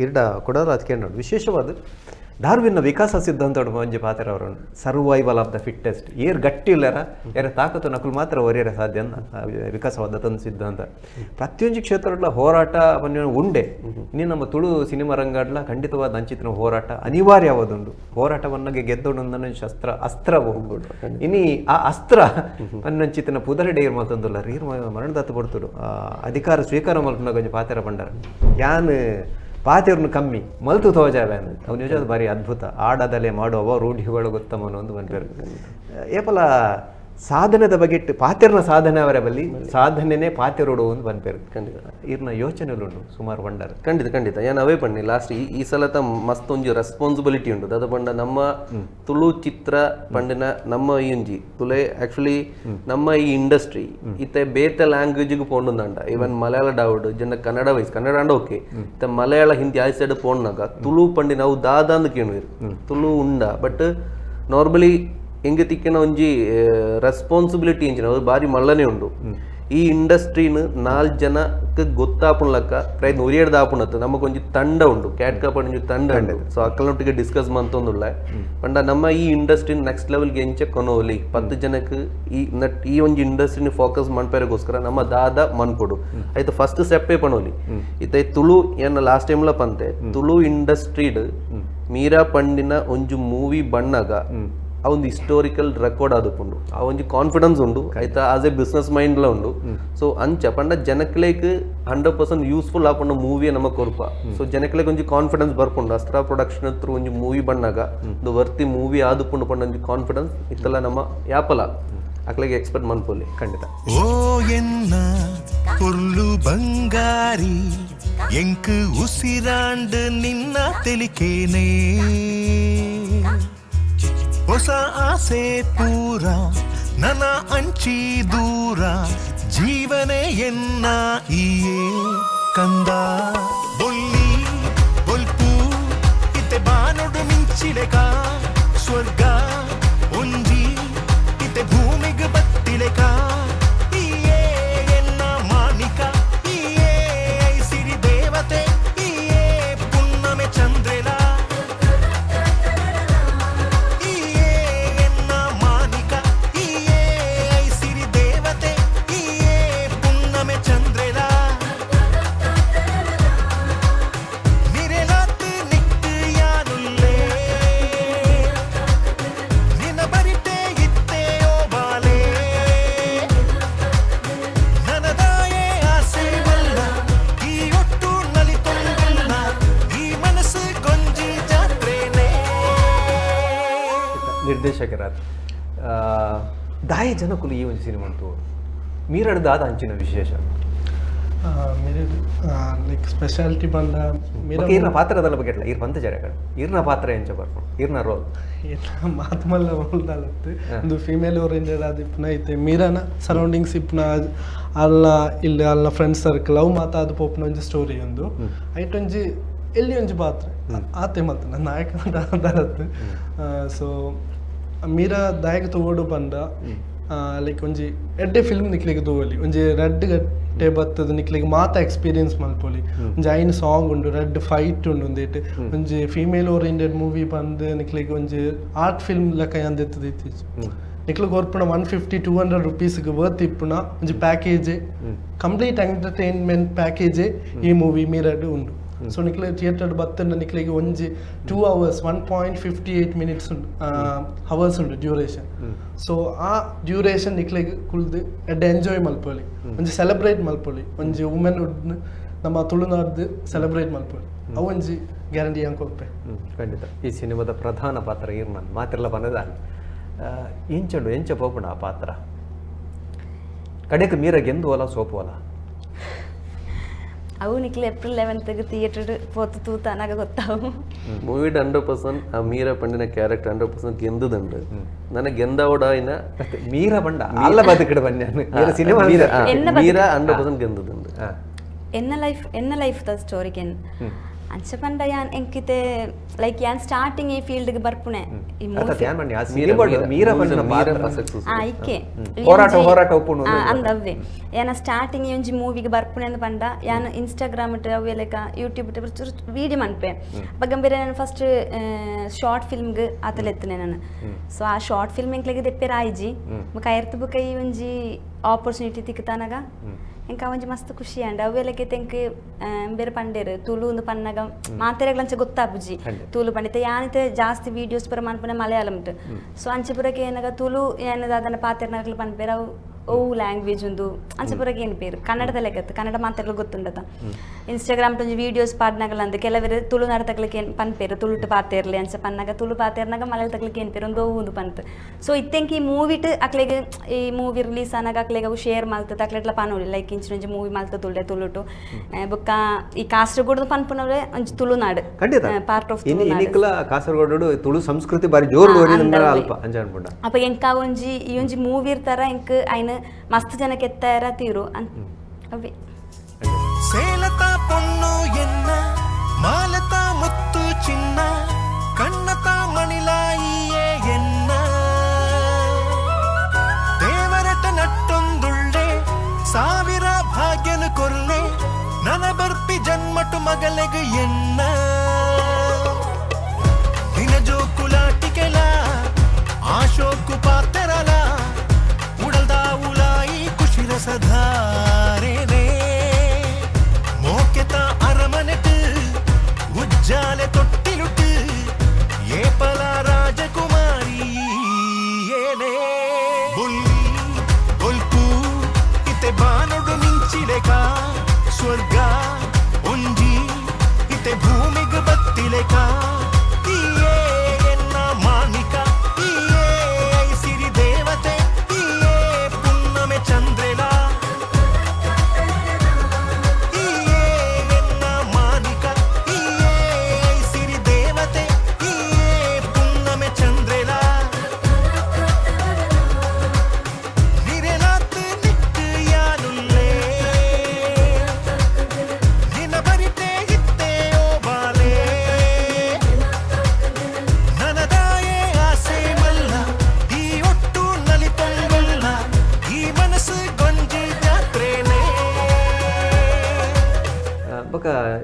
ಇರ್ಡ ಕೊಡೋರು ಅದಕ್ಕೆ ನೋಡಿ ವಿಶೇಷವಾದ ಡಾರ್ವಿನ್ನ ವಿಕಾಸ ಸಿದ್ಧಾಂತ ಒಂಜಿ ಪಾತ್ರ ಅವರನ್ನು survival of the fittest air ಗಟ್ಟಿ ಇಲ್ಲರ ಯಾರ ತಾಕತ್ತು ನಕಲು ಮಾತ್ರ ಒರಿಯರ ಸಾಧ್ಯ ವಿಕಾಸವಾದ ತಂದು ಸಿದ್ಧಾಂತ ಪ್ರತಿಯೊಂದು ಕ್ಷೇತ್ರಗಳ ಹೋರಾಟ ಉಂಡೆ ಇನ್ನು ನಮ್ಮ ತುಳು ಸಿನಿಮಾ ರಂಗಡ್ಲ ಖಂಡಿತವಾದ ಅಂಚಿತಿನ ಹೋರಾಟ ಅನಿವಾರ್ಯವಾದುಂಡು ಹೋರಾಟವನ್ನಾಗೆ ಗೆದ್ದೊಂದು ಶಸ್ತ್ರ ಅಸ್ತ್ರ ಹೋಗ್ಬಿಡು ಇನ್ನು ಆ ಅಸ್ತ್ರ ಅನ್ನಂಚಿತಿನ ಪುದರಡೆ ಇರ್ ಮಾತೊಂದುಲ್ಲ ರೀರ್ ಮರಣದಾತ ಕೊಡ್ತುಡು ಅಧಿಕಾರ ಸ್ವೀಕಾರ ಮಲ್ಪನಾಗ ಒಂಜಿ ಪಾತ್ರ ಬಂಡಾರ ಯಾನ್ ಪಾತೆಯವ್ರನ್ನ ಕಮ್ಮಿ ಮಲ್ತು ತೋಜಾವೆ ಅನ್ನೋದು ಅವ್ನು ನಿಜವಾದ ಭಾರಿ ಅದ್ಭುತ ಆಡದಲೆ ಮಾಡುವ ರೂಢಿಗಳು ಗೊತ್ತಮ ಅನ್ನೋ ಒಂದು ಬಂದಿರು ಏಪಲ ಸಾಧನೆದ ಬಗ್ಗೆ ಪಾತೆರ್ನ ಸಾಧನೆ ಅವರ ಬಲ್ಲಿ ಸಾಧನೆನೇ ಪಾತೆರೋಡು ಒಂದು ಬಂದ್ಪೇರು ಖಂಡಿತ ಇರ್ನ ಯೋಚನೆಗಳು ಸುಮಾರು ಬಂಡಾರ ಖಂಡಿತ ಏನು ಅವೇ ಪಣ್ಣಿ ಲಾಸ್ಟ್ ಈ ಸಲತ ಮಸ್ತ್ ಒಂಜಿ ರೆಸ್ಪಾನ್ಸಿಬಿಲಿಟಿ ಉಂಟು ಅದು ಪಂಡ ನಮ್ಮ ತುಳು ಚಿತ್ರ ಪಂಡಿನ ನಮ್ಮ ಈ ಒಂಜಿ ತುಲೆ ಆಕ್ಚುಲಿ ನಮ್ಮ ಈ ಇಂಡಸ್ಟ್ರಿ ಇತ್ತೆ ಬೇತೆ ಲ್ಯಾಂಗ್ವೇಜಿಗೆ ಪೋಂಡುಂದಂಡ ಈವನ್ ಮಲಯಾಳ ಡೌಡ್ ಜನ ಕನ್ನಡ ವೈಸ್ ಕನ್ನಡ ಅಂಡ ಓಕೆ ಇತ್ತೆ ಮಲಯಾಳ ಹಿಂದಿ ಆ ಸೈಡ್ ಪೋಂಡಾಗ ತುಳು ಪಂಡಿ ನಾವು ದಾದಾಂದು ಕೇಳುವಿರು ತುಳು ಉಂಡ ಬಟ್ ನಾರ್ಮಲಿ ಹೆಂಗೆ ತಿಕ್ಕಿನ ಒಂಜಿ ರೆಸ್ಪಾನ್ಸಿಬಿಲಿಟಿ ಎಂಚಿನ ಅದು ಬಾರಿ ಮಳ್ಳನೇ ಉಂಡು ಈ ಇಂಡಸ್ಟ್ರಿನ 4 ಜನಕ್ಕೆ ಗೊತ್ತಾಪುಣ್ಲಕ್ಕ ಪ್ರಯತ್ನ ಉರಿಯಡ್ದು ಆಪುಣತ್ತು ನಮಗೊಂಜಿ ತಂಡ ಉಂಡು ಕ್ಯಾಟ್ಕ ಪಂಡಿ ತಂಡ ಉಂಡು ಸೊ ಅಕ್ಕಲೊಟ್ಟಿಗೆ ಡಿಸ್ಕಸ್ ಮಂತೊಂದುಲ್ಲ ಪಂಡ ನಮ್ಮ ಈ ಇಂಡಸ್ಟ್ರಿ ನೆಕ್ಸ್ಟ್ ಲೆವೆಲ್ಗೆ ಎಂಚೆ ಕೊನೋಲಿ 10 ಜನಕ್ಕೆ ಈ ಒಂಜಿ ಇಂಡಸ್ಟ್ರಿನ ಫೋಕಸ್ ಮನ್ಪೇರಗೋಸ್ಕರ ನಮ್ಮ ದಾದ ಮನ್ಕೊಡು ಆಯ್ತು ಫಸ್ಟ್ ಸ್ಟೆಪ್ಪೇ ಪಣೋಲಿ ಇತ್ತ ತುಳು ಏನ ಲಾಸ್ಟ್ ಟೈಮ್ಲ ಪಂತೆ ತುಳು ಇಂಡಸ್ಟ್ರಿಡ್ ಮೀರಾ ಪಂಡಿನ ಒಂಜು ಮೂವಿ ಬಣ್ಣಗ ಆ ಒಂದು ಹಿಸ್ಟೋರಿಕಲ್ ರೆಕಾರ್ಡ್ ಆದುಕೊಂಡು ಆ ಒಂದು ಕಾನ್ಫಿಡೆನ್ಸ್ ಉಂಡು ಆಯ್ತಾ ಆಸ್ ಎ ಬಿಸ್ನೆಸ್ ಮೈಂಡ್ಲ ಉಂಡು ಸೊ ಅಂಚ ಪಂಡ ಜನಕ್ಲೇಕ್ 100% ಯೂಸ್ಫುಲ್ ಆಪಂಡ ಮೂವಿ ನಮ್ಮ ಕೊರ್ಪ ಸೊ ಜನಕ್ಲೇಕ್ ಒಂಜಿ ಕಾನ್ಫಿಡೆನ್ಸ್ ಬರ್ಪುಂಡು ಅಸ್ತ್ರ ಪ್ರೊಡಕ್ಷನ್ ಹತ್ರ ಒಂಜಿ ಮೂವಿ ಬಣ್ಣಾಗ ಒಂದು ವರ್ತಿ ಮೂವಿ ಆದುಕೊಂಡು ಪಂಡ ಒಂಜಿ ಕಾನ್ಫಿಡೆನ್ಸ್ ಇತ್ತಲ್ಲ ನಮ್ಮ ಯಾಪಲ ಅಕ್ಲೆಗೆ ಎಕ್ಸ್ಪೆಕ್ಟ್ ಮನ್ಪೋಲಿ ಖಂಡಿತ ಓ ಎನ್ನ ಪೊರ್ಲು ಬಂಗಾರಿ ಎಂಕ್ ಉಸಿರಾಂಡ್ ನಿನ್ನ ತೆಲಿಕೇನೆ ಹೊಸ ಆಸೆ ಪೂರ ನನ್ನ ಅಂಚಿ ದೂರ ಜೀವನೇ ಎನ್ನ ಈಯೇ ಕಂದ ಬೊಲ್ಲಿ ಬೊಲ್ಪು ಇತ್ತೆ ಬಾನೊಡು ಮಿಂಚಿಲೆಕ ಸ್ವರ್ಗ ಒಂಜಿ ಇತ್ತೆ ಭೂಮಿಗೆ ಬತ್ತಿಲೆಕ ಈಯೇ ಎನ್ನ ಮಾನಿಕ ಈಯೇ ಸಿರಿ ದೇವತೆ ಈಯೇ ಪುನ್ನಮೆ ಚಂದ್ರೆಲ ನಿರ್ದೇಶಕರಾದ ದಾಯ ಜನಕುಲು ಈ ಒಂದು ಸಿನಿಮಾ ಅಂತೂ ಮೀರಡ್ದಾದ ಅಂಚಿನ ವಿಶೇಷ ಲೈಕ್ ಸ್ಪೆಷಾಲಿಟಿ ಬಂದ ಈರ್ನ ಪಾತ್ರದ ಬಗ್ಗೆ ಇರ್ ಪಂತ ಜರಗಳು ಈರ್ನ ಪಾತ್ರ ಎಂಚ ಬರ್ಕೊಂಡು ಈರ್ನ ರೋಲ್ ಮಾತಮಲ್ಲ ಹೊಲ್ದಾಲತ್ತು ಒಂದು ಫೀಮೇಲ್ ಓರಿಯೆಂಟೆಡ್ ಆದ ಇಪ್ಪನ ಐತೆ ಮೀರಾನ ಸರೌಂಡಿಂಗ್ಸ್ ಇಪ್ಪನ ಅಲ್ಲ ಇಲ್ಲಿ ಅಲ್ಲ ಫ್ರೆಂಡ್ಸ್ ಸರ್ಕಲ್ ಅವು ಮಾತಾದ ಪೋಪ್ನ ಒಂಜಿ ಸ್ಟೋರಿ ಒಂದು ಐಟೊಂಜಿ ಎಲ್ಲಿ ಒಂಜಿ ಪಾತ್ರ ಆತೆ ಮಾತು ನನ್ನ ನಾಯಕ ಸೊ ಮೀರಾ ದಾಯಕ ತಗೋಡು ಬಂದ ಲೈಕ್ ಒಂಜಿ ಎಡ್ಡೆ ಫಿಲ್ಮ್ ನಿಕ್ಲಿಗೆ ತಗೋಲಿ ಒಂಜಿ ರೆಡ್ ಗಟ್ಟೆ ಬತ್ತದ ನಿಕ್ಲಿಗೆ ಮಾತ ಎಕ್ಸ್ಪೀರಿಯನ್ಸ್ ಮಲ್ಪೊಲಿ ಒಂಜಿ ಐನ್ ಸಾಂಗ್ ಉಂಡು ರೆಡ್ ಫೈಟ್ ಉಂಡು ಒಂದೇಟ್ ಒಂಜಿ ಫೀಮೇಲ್ ಓರಿಯೆಂಟೆಡ್ ಮೂವಿ ಬಂದು ನಿಕ್ಲಿಗೆ ಒಂಜಿ ಆರ್ಟ್ ಫಿಲ್ಮ್ ಲೆಕ್ಕ ಅಂದಿತ್ತದ ಇತ್ತೀಚೆ ನಿಕ್ಲಿಗೆ ಹೊರ್ಪುಣ 150-200 ರೂಪೀಸ್ಗೆ ವರ್ತ್ ಇಪ್ಪುಣ ಒಂಜಿ ಪ್ಯಾಕೇಜೇ ಕಂಪ್ಲೀಟ್ ಎಂಟರ್ಟೈನ್ಮೆಂಟ್ ಪ್ಯಾಕೇಜೇ ಈ ಮೂವಿ ಮೀರಡ್ ಉಂಡು ಸೊ ನಿಕ್ಲೆ ಥಿಯೇಟರ್ ಬತ್ತನ್ನ ನಿಕ್ಲಿಗೆ ಒಂಜಿ 2 hours 1.58 minutes ಹವರ್ಸ್ ಉಂಡು ಡ್ಯೂರೇಷನ್ ಸೊ ಆ ಡ್ಯೂರೇಷನ್ ನಿಕ್ಲಿಗೆ ಕುಲ್ದು ಎಡ್ಡೆ ಎಂಜಾಯ್ ಮಲ್ಪೊಲಿ ಒಂಜಿ ಸೆಲೆಬ್ರೇಟ್ ಮಲ್ಪೊಲಿ ಒಂಜಿ ವುಮೆನ್ ನಮ್ಮ ತುಳುನಾಡ್ದು ಸೆಲೆಬ್ರೇಟ್ ಮಲ್ಪೊಲಿ ಅವು ಒಂಜಿ ಗ್ಯಾರಂಟಿ ಅಂಕೊಳ್ಪೆ ಖಂಡಿತ ಈ ಸಿನಿಮಾದ ಪ್ರಧಾನ ಪಾತ್ರ ಇರ್ನ ಮಾತಿರ್ಲ ಬಂದದ ಇಂಚಂಡು ಎಂಚ ಪೋಪುಂಡ ಆ ಪಾತ್ರ ಕಡೆಗೆ ಮೀರ ಗೆಂದುವಲ್ಲ ಸೋಪುವಲ್ಲ ಅವು ನಿಕ್ಲೆ ಏಪ್ರಿಲ್ 11th ಥಿಯೇಟರ್ ಪೋತು ತೂತ ನನಗೆ ಗೊತ್ತಾವು ಮೂವಿಡ್ 100% ಆ ಮೀರಾ ಪಂಡಿನ ಕ್ಯಾರೆಕ್ಟರ್ 100% ಗೆಂದುದಂಡು ನನಗೆ ಗೆಂದವಡ ಇನ್ನ ಮೀರ ಬಂಡ ಅಲ್ಲ ಬದುಕಿಡ ಬನ್ನಿ ಸಿನಿಮಾ ಮೀರಾ 100% ಗೆಂದುದಂಡು ಎನ್ನ ಲೈಫ್ ದ ಸ್ಟೋರಿಗೆನ್ ಅಂಚ ಪಂಡ ಯಾನ್ ಎಂಕಿತೆ ಲೈಕ್ ಯಾನ್ ಸ್ಟಾರ್ಟಿಂಗ್ ಈ ಫೀಲ್ಡ್ಗೆ ಬರ್ಪುಣೆ ಈ ಇಕ್ಕೆ ಹೋರಾಟ ಒಪ್ಪುಣು ಅಂದವ್ವೆ ಯಾನ ಸ್ಟಾರ್ಟಿಂಗ್ ಈ ಒಂಜಿ ಮೂವಿಗೆ ಬರ್ಪುಣೆ ಅಂದ್ ಪಂಡ ಯಾನ್ ಇನ್ಸ್ಟಾಗ್ರಾಮ್ ಅವೆ ಲೈಕ್ ಯೂಟ್ಯೂಬ್ ವಿಡಿಯೋ ಮನ್ಪೆ ಬಗಂಬೇರೆ ನಾನು ಫಸ್ಟ್ ಶಾರ್ಟ್ ಫಿಲ್ಮ್ಗೆ ಆತಲೆತ್ತನೆ ನಾನು ಸೊ ಆ ಶಾರ್ಟ್ ಫಿಲ್ಮ್ ಎಂಕ್ಲೆಗೆ ದೆಪ್ಪೆರ ಆಯ್ಜಿ ಕೈರ್ತು ಬುಕ ಈ ಒಂಜಿ ಆಪರ್ಚುನಿಟಿ ತಿಕ್ಕತಾನಾಗ ಎಂಕ ಒಂಜಿ ಮಸ್ತ್ ಖುಷಿ ಅಂಡ್ ಅವೆಲ್ಲಕ್ಕೆ ತೆಂಕ್ ಬೇರೆ ಪಂಡೇರು ತುಳು ಒಂದು ಪನ್ನಗ ಮಾತೆರೆಗ್ಲಂಚ ಗೊತ್ತಾಪುಜಿ ತುಳು ಪಂಡಿತ ಯಾನಿತೆ ಜಾಸ್ತಿ ವೀಡಿಯೋಸ್ ಪುರ ಮನ್ಪನೆ ಮಲಯಾಳಂ ಸೊ ಅಂಚೆ ಪುರಕ್ಕೆ ಏನಾಗ ತುಳು ಏನದ ಅದನ್ನ ಪಾತೆರ್ನಗ್ಲು ಪನ್ಪೇರ ಓ ಲ್ಯಾಂಗ್ವೇಜ್ ಒಂದು ಅಂಚೆ ಪುರಕ್ಕೆ ಏನು ಪೇರು ಕನ್ನಡದಲ್ಲೇ ಗೊತ್ತು ಕನ್ನಡ ಮಾತಾಡಲು ಗೊತ್ತುಂಡತ ಇನ್ಸ್ಟಾಗ್ರಾಮ್ ಒಂಜಿ ವೀಡಿಯೋಸ್ ಪಾಡ್ನಗಲಂದು ಕೆಲವರೆ ತುಳು ನಾಡ ತಗ್ಲಿಕ್ಕೆ ಏನು ಪನ್ಪೇರು ತುಳುಟ್ಟು ಪಾತೇರ್ಲಿ ಅಂಚೆ ಪನ್ನಾಗ ತುಳು ಪಾತೇರ್ನಾಗ ಮಲಯಾಳ ತಗ್ಲಿಕ್ಕೆ ಏನು ಪೇರು ಒಂದು ಒಂದು ಪಂತ್ ಸೊ ಇತ್ತೆಂಕ್ ಈ ಮೂವಿಟ್ ಅಕ್ಲೆಗೆ ಈ ಮೂವಿ ರಿಲೀಸ್ ಆನಾಗ ಅಕ್ಲೆಗೆ ಅವು ಶೇರ್ ಮಲ್ತದ ಅಕ್ಲೆಟ್ಲ ಪಾನೋಳಿ ಲೈಕ್ ಇಂಚಿನೊಂಜಿ ಮೂವಿ ಮಲ್ತ ತುಳ್ಳೆ ತುಳುಟು ಬೊಕ್ಕ ಈ ಕಾಸರಗೋಡು ಪನ್ಪುನವ್ರೆ ಒಂಜಿ ತುಳುನಾಡು ಪಾರ್ಟ್ ಆಫ್ ಕಾಸರಗೋಡು ತುಳು ಸಂಸ್ಕೃತಿ ಬಾರಿ ಜೋರು ಅಲ್ಪ ಅಂಜ ಅನ್ಕೊಂಡ ಅಪ್ಪ ಎಂಕ ಒಂಜಿ ಈ ಒಂಜಿ ಮೂವಿ ಇರ್ತಾರ ಎಂಕ್ ಐನ ಮಸ್ತ್ ಜನಕ್ಕೆ ಎತ್ತಾರ ತೀರು ಅವೇ ಸೇಲತಾ ಪೊಣ್ಣು ಎನ್ನ ಮಾಲತಾ ಮುತ್ತು ಚಿನ್ನ ಕಣ್ಣತಾ ಮಣಿಲಾಯಿಯೇ ಎನ್ನ ದೇವರಟ ನಟ್ಟೊಂದುಳ್ಳೆ ಸಾವಿರ ಭಾಗ್ಯನು ಕೊರ್ಲೆ ನನ ಬರ್ಪಿ ಜನ್ಮಟು ಮಗಲೆಗೆ ಎನ್ನ ನಿನ ಜೋಕುಲಾಟಿಕೆಲ ಆಶೋಕು ಪಾತೆರಲ ಸಧಾರೇನೆ ಮೋಕೆತ ಅರಮನೆಟ್ಟು ಉಜ್ಜಾಲೆ ತೊಟ್ಟಿಲುಟ್ಟು ಏಪಲ ರಾಜಕುಮಾರಿ ಏನೇ ಬುಲ್ಲಿ ಒಲ್ಪು ಇತೆ ಬಾನೊಡು ಮಿಂಚಿಲೆಕ ಸ್ವರ್ಗ ಒಂಜಿ ಇತೆ ಭೂಮಿಗೆ ಬತ್ತಿಲೆಕ ಈಯೇ ಎನ್ನ ಮಾಣಿಕ ಈಯೇ ಸಿರಿ ದೇವತೆ ಈಯೇ ಪುನ್ನಮೆ ಚಂದ್ರೆಲ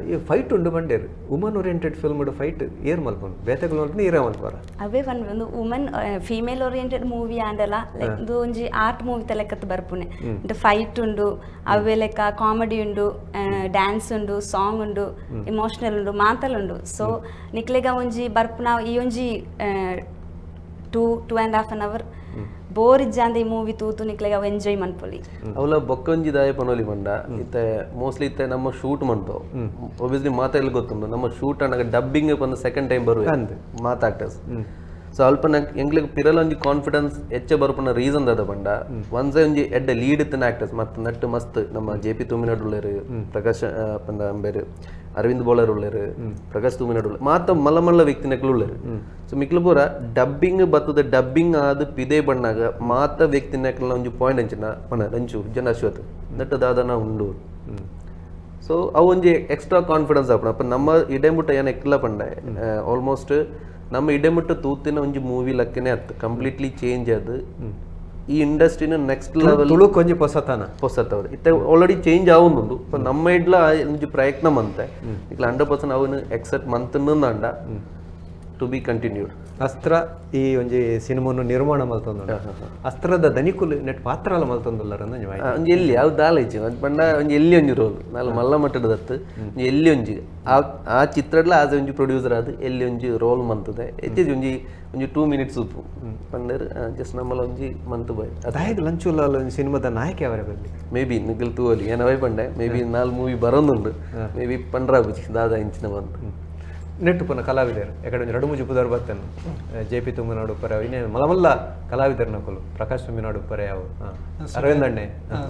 ಈ ಫೈಟ್ ಉಂಡು ಬಂಡೇರು ವುಮನ್ ಓರಿಯೆಂಟೆಡ್ ಫಿಲ್ಮ್ ಫೈಟ್ ಏರ್ ಮಲ್ಕೊಂಡು ಬೇತೆಗಳು ಮಲ್ಕೊಂಡು ನೀರೇ ಮಲ್ಪಾರ ಅವೇ ಒಂದು ವುಮನ್ ಫೀಮೇಲ್ ಓರಿಯೆಂಟೆಡ್ ಮೂವಿ ಆಂಡಲ ಇದು ಒಂಜಿ ಆರ್ಟ್ ಮೂವಿ ತಲೆಕತ್ ಬರ್ಪುನೆ ಫೈಟ್ ಉಂಡು ಅವೇ ಲೆಕ್ಕ ಕಾಮಿಡಿ ಉಂಡು ಡ್ಯಾನ್ಸ್ ಉಂಡು ಸಾಂಗ್ ಉಂಡು ಇಮೋಷನಲ್ ಉಂಡು ಮಾತಲುಂಡು ಸೊ ನಿಕ್ಲೆಗ ಒಂಜಿ ಬರ್ಪುನ ಈ ಒಂಜಿ 2.5 hour ಬೋರ್ ಇಜ್ಜಾಂದ ಈ ಮೂವಿ ತೂತು ನಿಕ್ಲೆಗ ಅವು ಎಂಜಾಯ್ ಮನ್ಪೊಲಿ ಅವಲ ಬೊಕ್ಕೊಂಜಿ ದಾಯ ಪನೋಲಿ ಮಂಡ ಇತ್ತೆ ಮೋಸ್ಟ್ಲಿ ಇತ್ತೆ ನಮ್ಮ ಶೂಟ್ ಮಂತು ಒಬ್ವಿಯಸ್ಲಿ ಮಾತಾಡಲಿ ಗೊತ್ತುಂಡು ನಮ್ಮ ಶೂಟ್ ಅನ್ನಾಗ ಡಬ್ಬಿಂಗ್ ಬಂದು ಸೆಕೆಂಡ್ ಟೈಮ್ ಬರುವ ಮಾತಾಕ್ಟರ್ಸ್ ಸೊ ಅಲ್ಪ ನಂಗೆ ಎಂಗ್ಲಿಗೆ ಪಿರಲ್ ಒಂಜಿ ಕಾನ್ಫಿಡೆನ್ಸ್ ಹೆಚ್ಚೆ ಬರ್ಪುನ ರೀಸನ್ ಅದ ಬಂಡ ಒಂದ್ಸೆ ಒಂಜಿ ಎಡ್ಡೆ ಲೀಡ್ ಇತ್ತನ ಆಕ್ಟರ್ಸ್ ಮತ್ತೆ ನಟ್ಟು ಮಸ್ತ್ ನಮ್ಮ JP ತುಮಿನಾಡು ಉಳ್ಳೇರು ಪ್ರಕಾಶ್ ಪಂದ ಅಂಬೇರು ಅರವಿಂದ್ ಬೋಳರ್ ಉಳ್ಳೇರು ಪ್ರಕಾಶ್ ತುಮಿನಾಡು ಉಳ್ಳೆ ಮಾತ ಮಲ್ಲ ಮಲ್ಲ ವ್ಯಕ್ತಿ ನೆಕ್ಲು ಉಳ್ಳೇರು ಸೊ ಮಿಕ್ಲು ಪೂರ ಡಬ್ಬಿಂಗ್ ಬತ್ತದ ಡಬ್ಬಿಂಗ್ ಆದ ಪಿದೆ ಬಣ್ಣಾಗ ಮಾತ ವ್ಯಕ್ತಿ ನೆಕ್ಲ ಒಂಜಿ ಪಾಯಿಂಟ್ ಅಂಚಿನ ಪಣ ಲಂಚು ಜನ ಅಶ್ವತ್ ನಟ್ಟು ದಾದನ ಉಂಡು ಸೊ ಅವು ಒಂಜಿ ಎಕ್ಸ್ಟ್ರಾ ಕಾನ್ಫಿಡೆನ್ಸ್ ಆಪಣ ಅಪ್ಪ ನಮ್ಮ ಇಡೆಂಬುಟ್ಟ ಏನು ಎಕ್ಲ ಪಂಡ ಆಲ್ಮೋಸ್ಟ್ ನಮ್ಮ ಇಡೆಮುಟ್ಟ ತೂತಿನ ಒಂಜಿ ಮೂವಿ ಲಕ್ಕನೆ ಅತ್ತು ಕಂಪ್ಲೀಟ್ಲಿ ಚೇಂಜ್ ಅದು ಈ ಇಂಡಸ್ಟ್ರಿನ ನೆಕ್ಸ್ಟ್ ಲೆವೆಲ್ ತುಳು ಕೊಂಜಿ ಹೊಸತವ್ರು ಇತ್ತೆ ಆಲ್ರೆಡಿ ಚೇಂಜ್ ಆവുന്നുണ്ട് ಇಪ್ಪ ನಮ್ಮ ಇಡ್ಲ ಒಂಜಿ ಪ್ರಯತ್ನ ಮಂತೆ ಇಕ್ಲ 100% ಅವನು ಎಕ್ಸೆಪ್ಟ್ ಮಂತನ್ನಂಡ ಟು ಬಿ ಕಂಟಿನ್ಯೂಡ್ ಅಸ್ತ್ರ ಈ ಒಂಜಿ ಸಿನಿಮಾನು ನಿರ್ಮಾಣ ಮಲ್ತೊಂದು ಅಸ್ತ್ರದ ದನಿಕುಲು ನೆಟ್ ಪಾತ್ರ ಎಲ್ಲ ಮಲ್ತೊಂದುಲ್ಲಾರ ಒಂಜಿ ಎಲ್ಲಿ ಯಾವ್ದು ದಾಲೈಚಿ ಪಂಡ ಒಂಜಿ ಎಲ್ಲಿ ಒಂಜಿ ರೋಲ್ ನಾಲ್ ಮಲ್ಲ ಮಟ್ಟದ ದತ್ತು ಎಲ್ಲಿ ಒಂಜಿ ಆ ಚಿತ್ರಡ್ಲ ಆಸ್ ಒಂಜಿ ಪ್ರೊಡ್ಯೂಸರ್ ಅದು ಎಲ್ಲಿ ಒಂಜಿ ರೋಲ್ ಮಂತದೆ ಹೆಚ್ಚಿಗೆ ಒಂಜಿ 2 minutes ಉಪ್ಪು ಪಂಡರ್ ಜಸ್ಟ್ ನಮ್ಮಲ್ಲ ಒಂಜಿ ಮಂತ್ ಬಾಯ್ ಅದಾಯ್ತು ಲಂಚುಲಾಲ್ ಸಿನಿಮಾದ ನಾಯಕ ಅವರ ಬಲ್ಲಿ ಮೇ ಬಿ ನಿಗಲ್ ತೂವಲಿ ಏನವೈ ಪಂಡೆ ಮೇ ಬಿ 4 ಮೂವಿ ಬರೋದುಂಡು ಮೇ ಬಿ ಪಂಡ್ರಾಬುಜಿ ದಾದಾ ಇಂಚಿನ ಬಂದು ನೆಟ್ಟು ಪುನಃ ಕಲಾವಿದರು ಯಾಕಡೆ ಒಂದು 2-3 ಪುದರ್ ಬರ್ತೇನೆ JP ತುಮ್ಮನಾಡು ಪರ ಇನ್ನೇನು ಮಲ್ಲ ಕಲಾವಿದರು ನಕಲು ಪ್ರಕಾಶ್ ತುಮ್ಮಿನಾಡು ಪರ ಯಾವ ಅರವಿಂದ್ ಅಣ್ಣೆ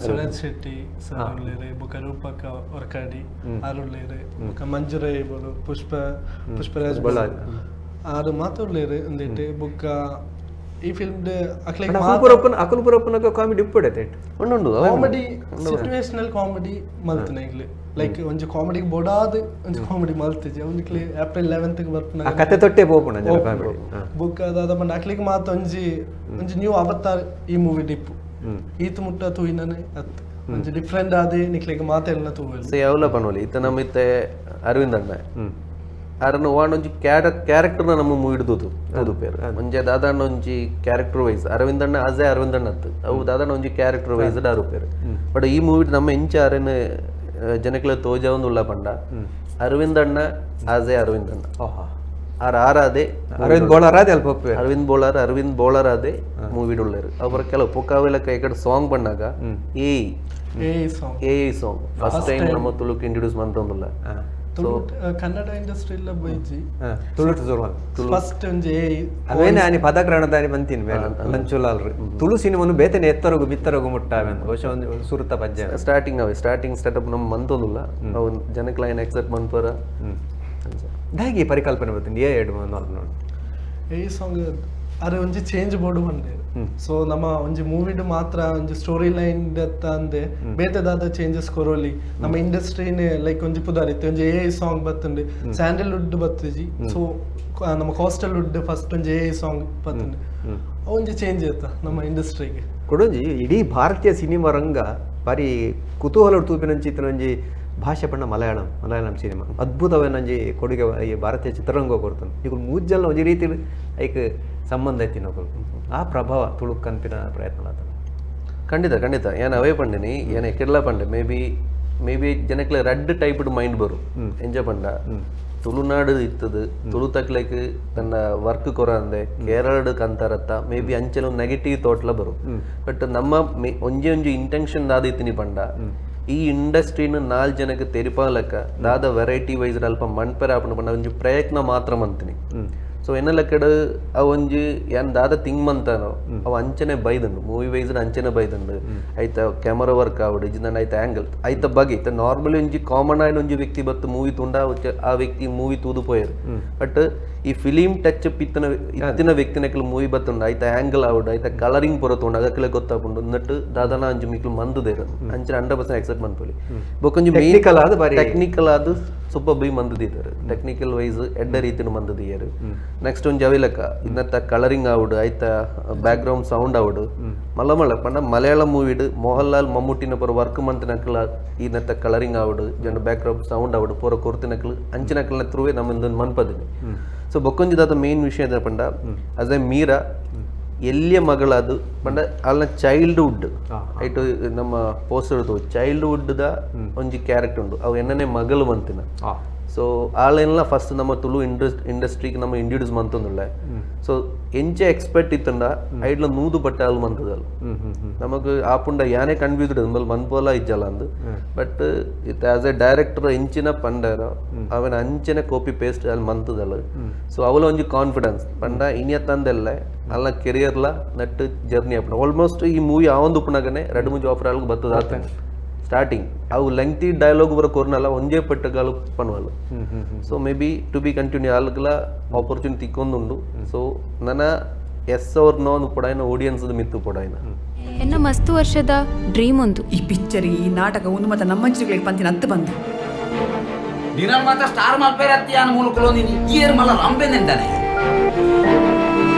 ಸುರೇಶ್ ಶೆಟ್ಟಿ ಸರ್ ಉಳ್ಳೇರೆ ಬುಕ್ಕ ರೂಪಕ ವರ್ಕಾಡಿ ಆರುಳ್ಳೇರೆ ಬುಕ್ಕ ಮಂಜುರೈ ಬೋಲು ಪುಷ್ಪರಾಜ್ ಆರು ಮಾತುಳ್ಳೇರೆ ಒಂದಿಟ್ಟು ಬುಕ್ಕ ಈ ಫಿಲ್ಮ್ ಅಕಲ್ಪುರಪ್ಪನ ಕಾಮಿಡಿ ಉಪ್ಪುಡೈತೆ ಉಂಡು ಕಾಮಿಡಿ ಸಿಚುವೇಶನಲ್ ಕಾಮಿಡಿ ಮಲ್ತನೆ ಈಗಲೇ ಲೈಕ್ ಒಂಜಿ ಕಾಮಿಡಿಗೆ ಬೋಡಾದ ಒಂಜಿ ಕಾಮಿಡಿ ಮಲ್ತಿಜಿ ಅವನಿಕ್ಲಿ ಏಪ್ರಿಲ್ 11th ಬರ್ಪುನ ಕತೆ ತೊಟ್ಟೆ ಪೋಪುಣ ಕಾಮಿಡಿ ಬುಕ್ ಅದಾದ ಬಂಡ ಅಕ್ಲಿಗೆ ಮಾತ ಒಂಜಿ ನ್ಯೂ ಅವತಾರ್ ಈ ಮೂವಿ ಡಿಪ್ಪು ಈತ ಮುಟ್ಟ ತೂಯಿನನೆ ಅತ್ ಒಂಜಿ ಡಿಫ್ರೆಂಟ್ ಆದೆ ನಿಕ್ಲಿಗೆ ಮಾತೆಲ್ಲ ತೂವಲ್ ಸೇ ಅವಲ ಪನೋಲಿ ಇತ ನಮಿತ್ತೆ ಅರವಿಂದ್ ಅಣ್ಣ ಅರನ್ನು ವಾಣೊಂಜಿ ಕ್ಯಾರೆಕ್ಟರ್ನ ನಮ್ಮ ಮೂವಿಡ್ದು ಅದು ಪೇರು ಒಂಜೆ ದಾದಾಂಡ ಒಂಜಿ ಕ್ಯಾರೆಕ್ಟರ್ ವೈಸ್ ಅರವಿಂದ್ ಅಣ್ಣ ಆಸ್ ಎ ಅರವಿಂದ್ ಅಣ್ಣ ಅತ್ತು ಅವು ದಾದಾಂಡ ಒಂಜಿ ಕ್ಯಾರೆಕ್ಟರ್ ವೈಸ್ ಆರು ಪೇರು ಬಟ್ ಈ ಮೂವಿ ನಮ್ಮ ಇಂಚ ಅರೇನು ಜನಕ್ಲ ತೋಜ ಒಂದು ಉಳ್ಳ ಪಂಡ ಅರವಿಂದ್ ಅಣ್ಣ ಆಸ್ ಎ ಅರವಿಂದ್ ಅಣ್ಣ ಆರಾದೆ ಅರವಿಂದ್ ಬೋಳರ್ ಅದೇ ಅಲ್ಪ ಅರವಿಂದ್ ಬೋಳರ್ ಅದೇ ಮೂವಿಡುಳ್ಳರು ಅವರ ಕೆಲವು ಪೊಕ್ಕಾವೆಲಕ್ಕ ಈ ಕಡೆ ಸಾಂಗ್ ಬಂದಾಗ ಏ ಸಾಂಗ್ ಫಸ್ಟ್ ಟೈಮ್ ನಮ್ಮ ತುಳುಕ್ ಇಂಟ್ರೊಡ್ಯೂಸ್ ಮಾಡ್ತೊಂದಿಲ್ಲ ಕನ್ನಡ ಇಂಡಸ್ಟ್ರಿ ಇಲ್ಲ ಬೈಜಿ ಫಸ್ಟ್ ಅವೇನೇ ಆನಿ ಪದಗ್ರಹಣದಾನಿ ಬಂತೀನಿ ಲಂಚುಲಾಲ್ ತುಳು ಸಿನಿಮಾನು ಬೇತನೆ ಎತ್ತರಗು ಬಿತ್ತರಗು ಮುಟ್ಟಾವೆ ಅಂತ ಬಹುಶಃ ಒಂದು ಸುರುತ ಪದ್ಯ ಸ್ಟಾರ್ಟಿಂಗ್ ಸ್ಟಾರ್ಟಪ್ ನಮ್ಮ ಮಂತೊಂದಿಲ್ಲ ಅವು ಜನಕ್ಕೆ ಲೈನ್ ಎಕ್ಸೆಪ್ಟ್ ಮಂತ್ಪರ ಹೇಗೆ ಪರಿಕಲ್ಪನೆ ಬರ್ತೀನಿ ನೋಡಿ ಈ ಸಾಂಗ್ ಅರೆ ಒಂಜಿ ಚೇಂಜ್ ಬೋರ್ಡು ಬಂದೆ ಸೊ ನಮ್ಮ ಒಂಜಿ ಮೂವಿಡ್ ಮಾತ್ರ ಒಂಜಿ ಸ್ಟೋರಿ ಲೈನ್ ಅಂದೆ ಬೇತೆದಾದ ಚೇಂಜಸ್ ಕೊರೋಲಿ ನಮ್ಮ ಇಂಡಸ್ಟ್ರಿನೇ ಲೈಕ್ ಒಂಜಿ ಪುದಾರಿತ್ತೆ ಒಂಜಿ ಸಾಂಗ್ ಬತ್ತುಂಡು ಸ್ಯಾಂಡಲ್ವುಡ್ ಬತ್ತುಜಿ ಸೊ ನಮ್ಮ ಕೋಸ್ಟಲ್ ವುಡ್ ಫಸ್ಟ್ ಒಂಜಿ ಸಾಂಗ್ ಬತ್ತುಂಡು ಒಂಜಿ ಚೇಂಜ್ ಆಯ್ತಾ ನಮ್ಮ ಇಂಡಸ್ಟ್ರಿಗೆ ಕೊಡೊಂಜಿ ಇಡೀ ಭಾರತೀಯ ಸಿನಿಮಾ ರಂಗ ಬಾರಿ ಕುತೂಹಲ ತೂಪಿನಂಚಿತ್ತಿನ ಒಂಜಿ ಭಾಷೆ ಪಂಡ ಮಲಯಾಳಂ ಸಿನಿಮಾ ಅದ್ಭುತವೇನಂಜಿ ಕೊಡುಗೆ ಈ ಭಾರತೀಯ ಚಿತ್ರರಂಗ ಕೊಡ್ತಾನೆ ಈಗ ಮೂಜ್ಜಲ್ಲ ಒಂಜಿ ರೀತಿ ಐಕ್ ಸಂಬಂಧ ಐತಿ ನಾವು ಆ ಪ್ರಭಾವ ತುಳುಕ್ ಕನ್ಪಿನ ಪ್ರಯತ್ನ ಖಂಡಿತ ಏನ್ ಅವೇ ಪಂಡಿನಿ ಏನ್ ಎಕ್ಕೆಡ್ಲ ಪಂಡೆ ಮೇ ಬಿ ಜನಕ್ಲೆ ರೆಡ್ ಟೈಪ್ಡ್ ಮೈಂಡ್ ಬರು ಎಂಜ ಪಂಡ ತುಳುನಾಡು ಇತ್ತದು ತುಳು ತಕ್ಲೆಕ್ ತನ್ನ ವರ್ಕ್ ಕೊರಂದೆ ಕೇರಳ ಕಂತಾರತ್ತ ಮೇ ಬಿ ಅಂಚೆಲ್ಲ ನೆಗೆಟಿವ್ ಥಾಟ್ಲ ಬರು ಬಟ್ ನಮ್ಮ ಒಂಜಿ ಇಂಟೆನ್ಷನ್ ದಾದ ಇತ್ತಿನಿ ಪಂಡ ಈ ಇಂಡಸ್ಟ್ರಿನ 4 ಜನಕ್ಕೆ ತೆರಿಪಾಲಕ್ಕ ದಾದ ವೆರೈಟಿ ವೈಸ್ ಅಲ್ಪ ಮಣ್ಪೆರ ಆಪಣ ಪಂಡ ಒಂಜಿ ಪ್ರಯತ್ನ ಮಾತ್ರ ಮಂತೀನಿ ಸೊ ಎನ್ನಲ ಕಡೆ ಅವೊಂಜಿ ಏನ್ ದಾದ ತಿಂಗ್ ಮಂತಾನೋ ಅವ ಅಂಚನೆ ಬೈದಂಡು ಮೂವಿ ವೈಸ್ ಅಂಚನೆ ಬೈದಂಡು ಐತ ಕ್ಯಾಮರಾ ವರ್ಕ್ ಆವಡು ಇಜಿನ ಐತ ಆಂಗಲ್ ಐತ ಬಗೆ ಐತ ನಾರ್ಮಲಿ ಒಂಜಿ ಕಾಮನ್ ಆಯ್ನ ಒಂಜಿ ವ್ಯಕ್ತಿ ಬತ್ತು ಮೂವಿ ತುಂಡ ಆ ವ್ಯಕ್ತಿ ಮೂವಿ ತೂದು ಪೋಯರು ಬಟ್ ಈ ಫಿಲಿಮ್ ಟಚ್ ಇತ್ತಿನ ವ್ಯಕ್ತಿನಕ್ಲು ಮೂವಿ ಬತ್ತುಂಡು ಐತ ಆಂಗಲ್ ಆವಡು ಐತ ಕಲರಿಂಗ್ ಪೊರತುಂಡು ಅದಕ್ಕೆಲ್ಲ ಗೊತ್ತಾಪುಂಡು ನಟ್ಟು ದಾದಾನ ಅಂಜು ಮಿಕ್ಲು ಮಂದುದೇರು ಅಂಚನೆ 100% ಎಕ್ಸೆಪ್ಟ್ ಮನ್ಪೊಲಿ ಬೊಕೊಂಜಿ ಟೆಕ್ನಿಕಲ್ ಆದ ಸೂಪರ್ ಬೈ ಮಂದಿದ್ದಾರೆ ಟೆಕ್ನಿಕಲ್ ವೈಸ್ ಎಡ್ಡ ರೀತಿನ ಮಂದಿದ್ದಾರೆ ನೆಕ್ಸ್ಟ್ ಒಂಜಿ ಅವಿಲಕ ಇನ್ನತ್ತ ಕಲರಿಂಗ್ ಆವಡು ಐತ ಬ್ಯಾಕ್ ಗ್ರೌಂಡ್ ಸೌಂಡ್ ಆವಡು ಮಲ್ಲ ಪಂಡ ಮಲಯಾಳಂ ಮೂವಿಡ್ ಮೋಹನ್ಲಾಲ್ ಮಮ್ಮೂಟಿನ ಪರ ವರ್ಕ್ ಮಂತಿನಕ್ಲ ಇನ್ನತ್ತ ಕಲರಿಂಗ್ ಆವಡು ಜನ ಬ್ಯಾಕ್ ಗ್ರೌಂಡ್ ಸೌಂಡ್ ಆವಡು ಪೂರ ಕೊರ್ತಿನಕ್ಲು ಅಂಚಿನಕ್ಲನ ತ್ರುವೆ ನಮ್ಮದೊಂದು ಮನ್ಪದಿನಿ ಸೊ ಬೊಕ್ಕೊಂಜಿದಾದ ಮೇನ್ ವಿಷಯ ಪಂಡ ಆಸ್ ಎ ಮೀರಾ ಎಲ್ಲಿಯ ಮಗಳದು ಪಂಡ ಅಲ್ಲ ಚೈಲ್ಡ್ಹುಡ್ ಐಟು ನಮ್ಮ ಪೋಸ್ಟರ್ ಚೈಲ್ಡ್ಹುಡ್ ದ ಒಂಜಿ ಕ್ಯಾರೆಕ್ಟರ್ ಉಂಡು ಅವು ಎನ್ನನೆ ಮಗಳು ಮಂತಿನ ಸೊ ಆಳೆಲ್ಲ ಫಸ್ಟ್ ನಮ್ಮ ತುಳು ಇಂಡಸ್ಟ್ರಿಗೆ ನಮ್ಮ ಇಂಟ್ರೊಡ್ಯೂಸ್ ಮಂತೊಂದುಳ್ಳೆ ಸೊ ಎಂಚೆ ಎಕ್ಸ್ಪೆಕ್ಟ್ ಇತ್ತಂಡ ಐಡ್ಲ 100 ಪಟ್ಟ ಅಲ್ಲಿ ಮಂತದಲ್ಲ ನಮಕ್ ಆಪುಂಡ ಯಾನೇ ಕನ್ಫ್ಯೂಸ್ಡ್ ಅಂಬಲ್ ಮನ್ಪೋಲ ಇಜ್ಜಲ್ಲ ಅಂದು but it as A director ಎಂಚಿನ ಪಂಡರ ಅವನ ಅಂಚನೆ ಕಾಪಿ ಪೇಸ್ಟ್ ಅಲ್ಲಿ ಮಂತದಲ್ಲ ಸೊ ಅವಲ ಒಂಜಿ ಕಾನ್ಫಿಡೆನ್ಸ್ ಪಂಡ ಇನಿಯತ್ತಂದೆಲ್ಲ ಅಲ್ಲ ಕೆರಿಯರ್ಲ ನಟ್ ಜರ್ನಿ ಆಪುಂಡ ಆಲ್ಮೋಸ್ಟ್ ಈ ಮೂವಿ ಆವೊಂದು ಉಪುನಗನೆ 2-3 ಆಫರ್ ಆಲ್ಗ ಬತ್ತದ ಸ್ಟಾರ್ಟಿಂಗ್ ಅವು ಲೆಂಗ್ತಿ ಡೈಲಾಗ್ ಬರೋ ಕೊರ್ನಲ್ಲ ಒಂದೇ ಪಟ್ಟಗಾಲು ಪನ್ವಲ್ಲ so may be to be continue ಆಲ್ಗಲ ಆಪರ್ಚುನಿಟಿ ಇಕ್ಕೊಂದುಂಡು ಸೊ ನನ್ನ ಎಸ್ ಅವ್ರ ನೋ ಪೊಡಾಯಿನ ಆಡಿಯನ್ಸ್ ಮಿತ್ತು ಪೊಡಾಯಿನ ಎನ್ನ ಮಸ್ತ್ ವರ್ಷದ ಡ್ರೀಮ್ ಒಂದು ಈ ಪಿಕ್ಚರ್ ಈ ನಾಟಕ ಒಂದು ಮತ್ತೆ ನಮ್ಮಂಚಿಗಳಿಗೆ ಪಂತಿನ ಹತ್ತು ಬಂದು ದಿನ ಮಾತ್ರ ಸ್ಟಾರ್ ಮಲ್ಪೇರ ಅತ್ತಿಯಾನ ಮೂಲಕಲೋ ನೀನು ಇಯರ್ ಮಲ್ಲ ರಂಬೆಂದಂತಾನೆ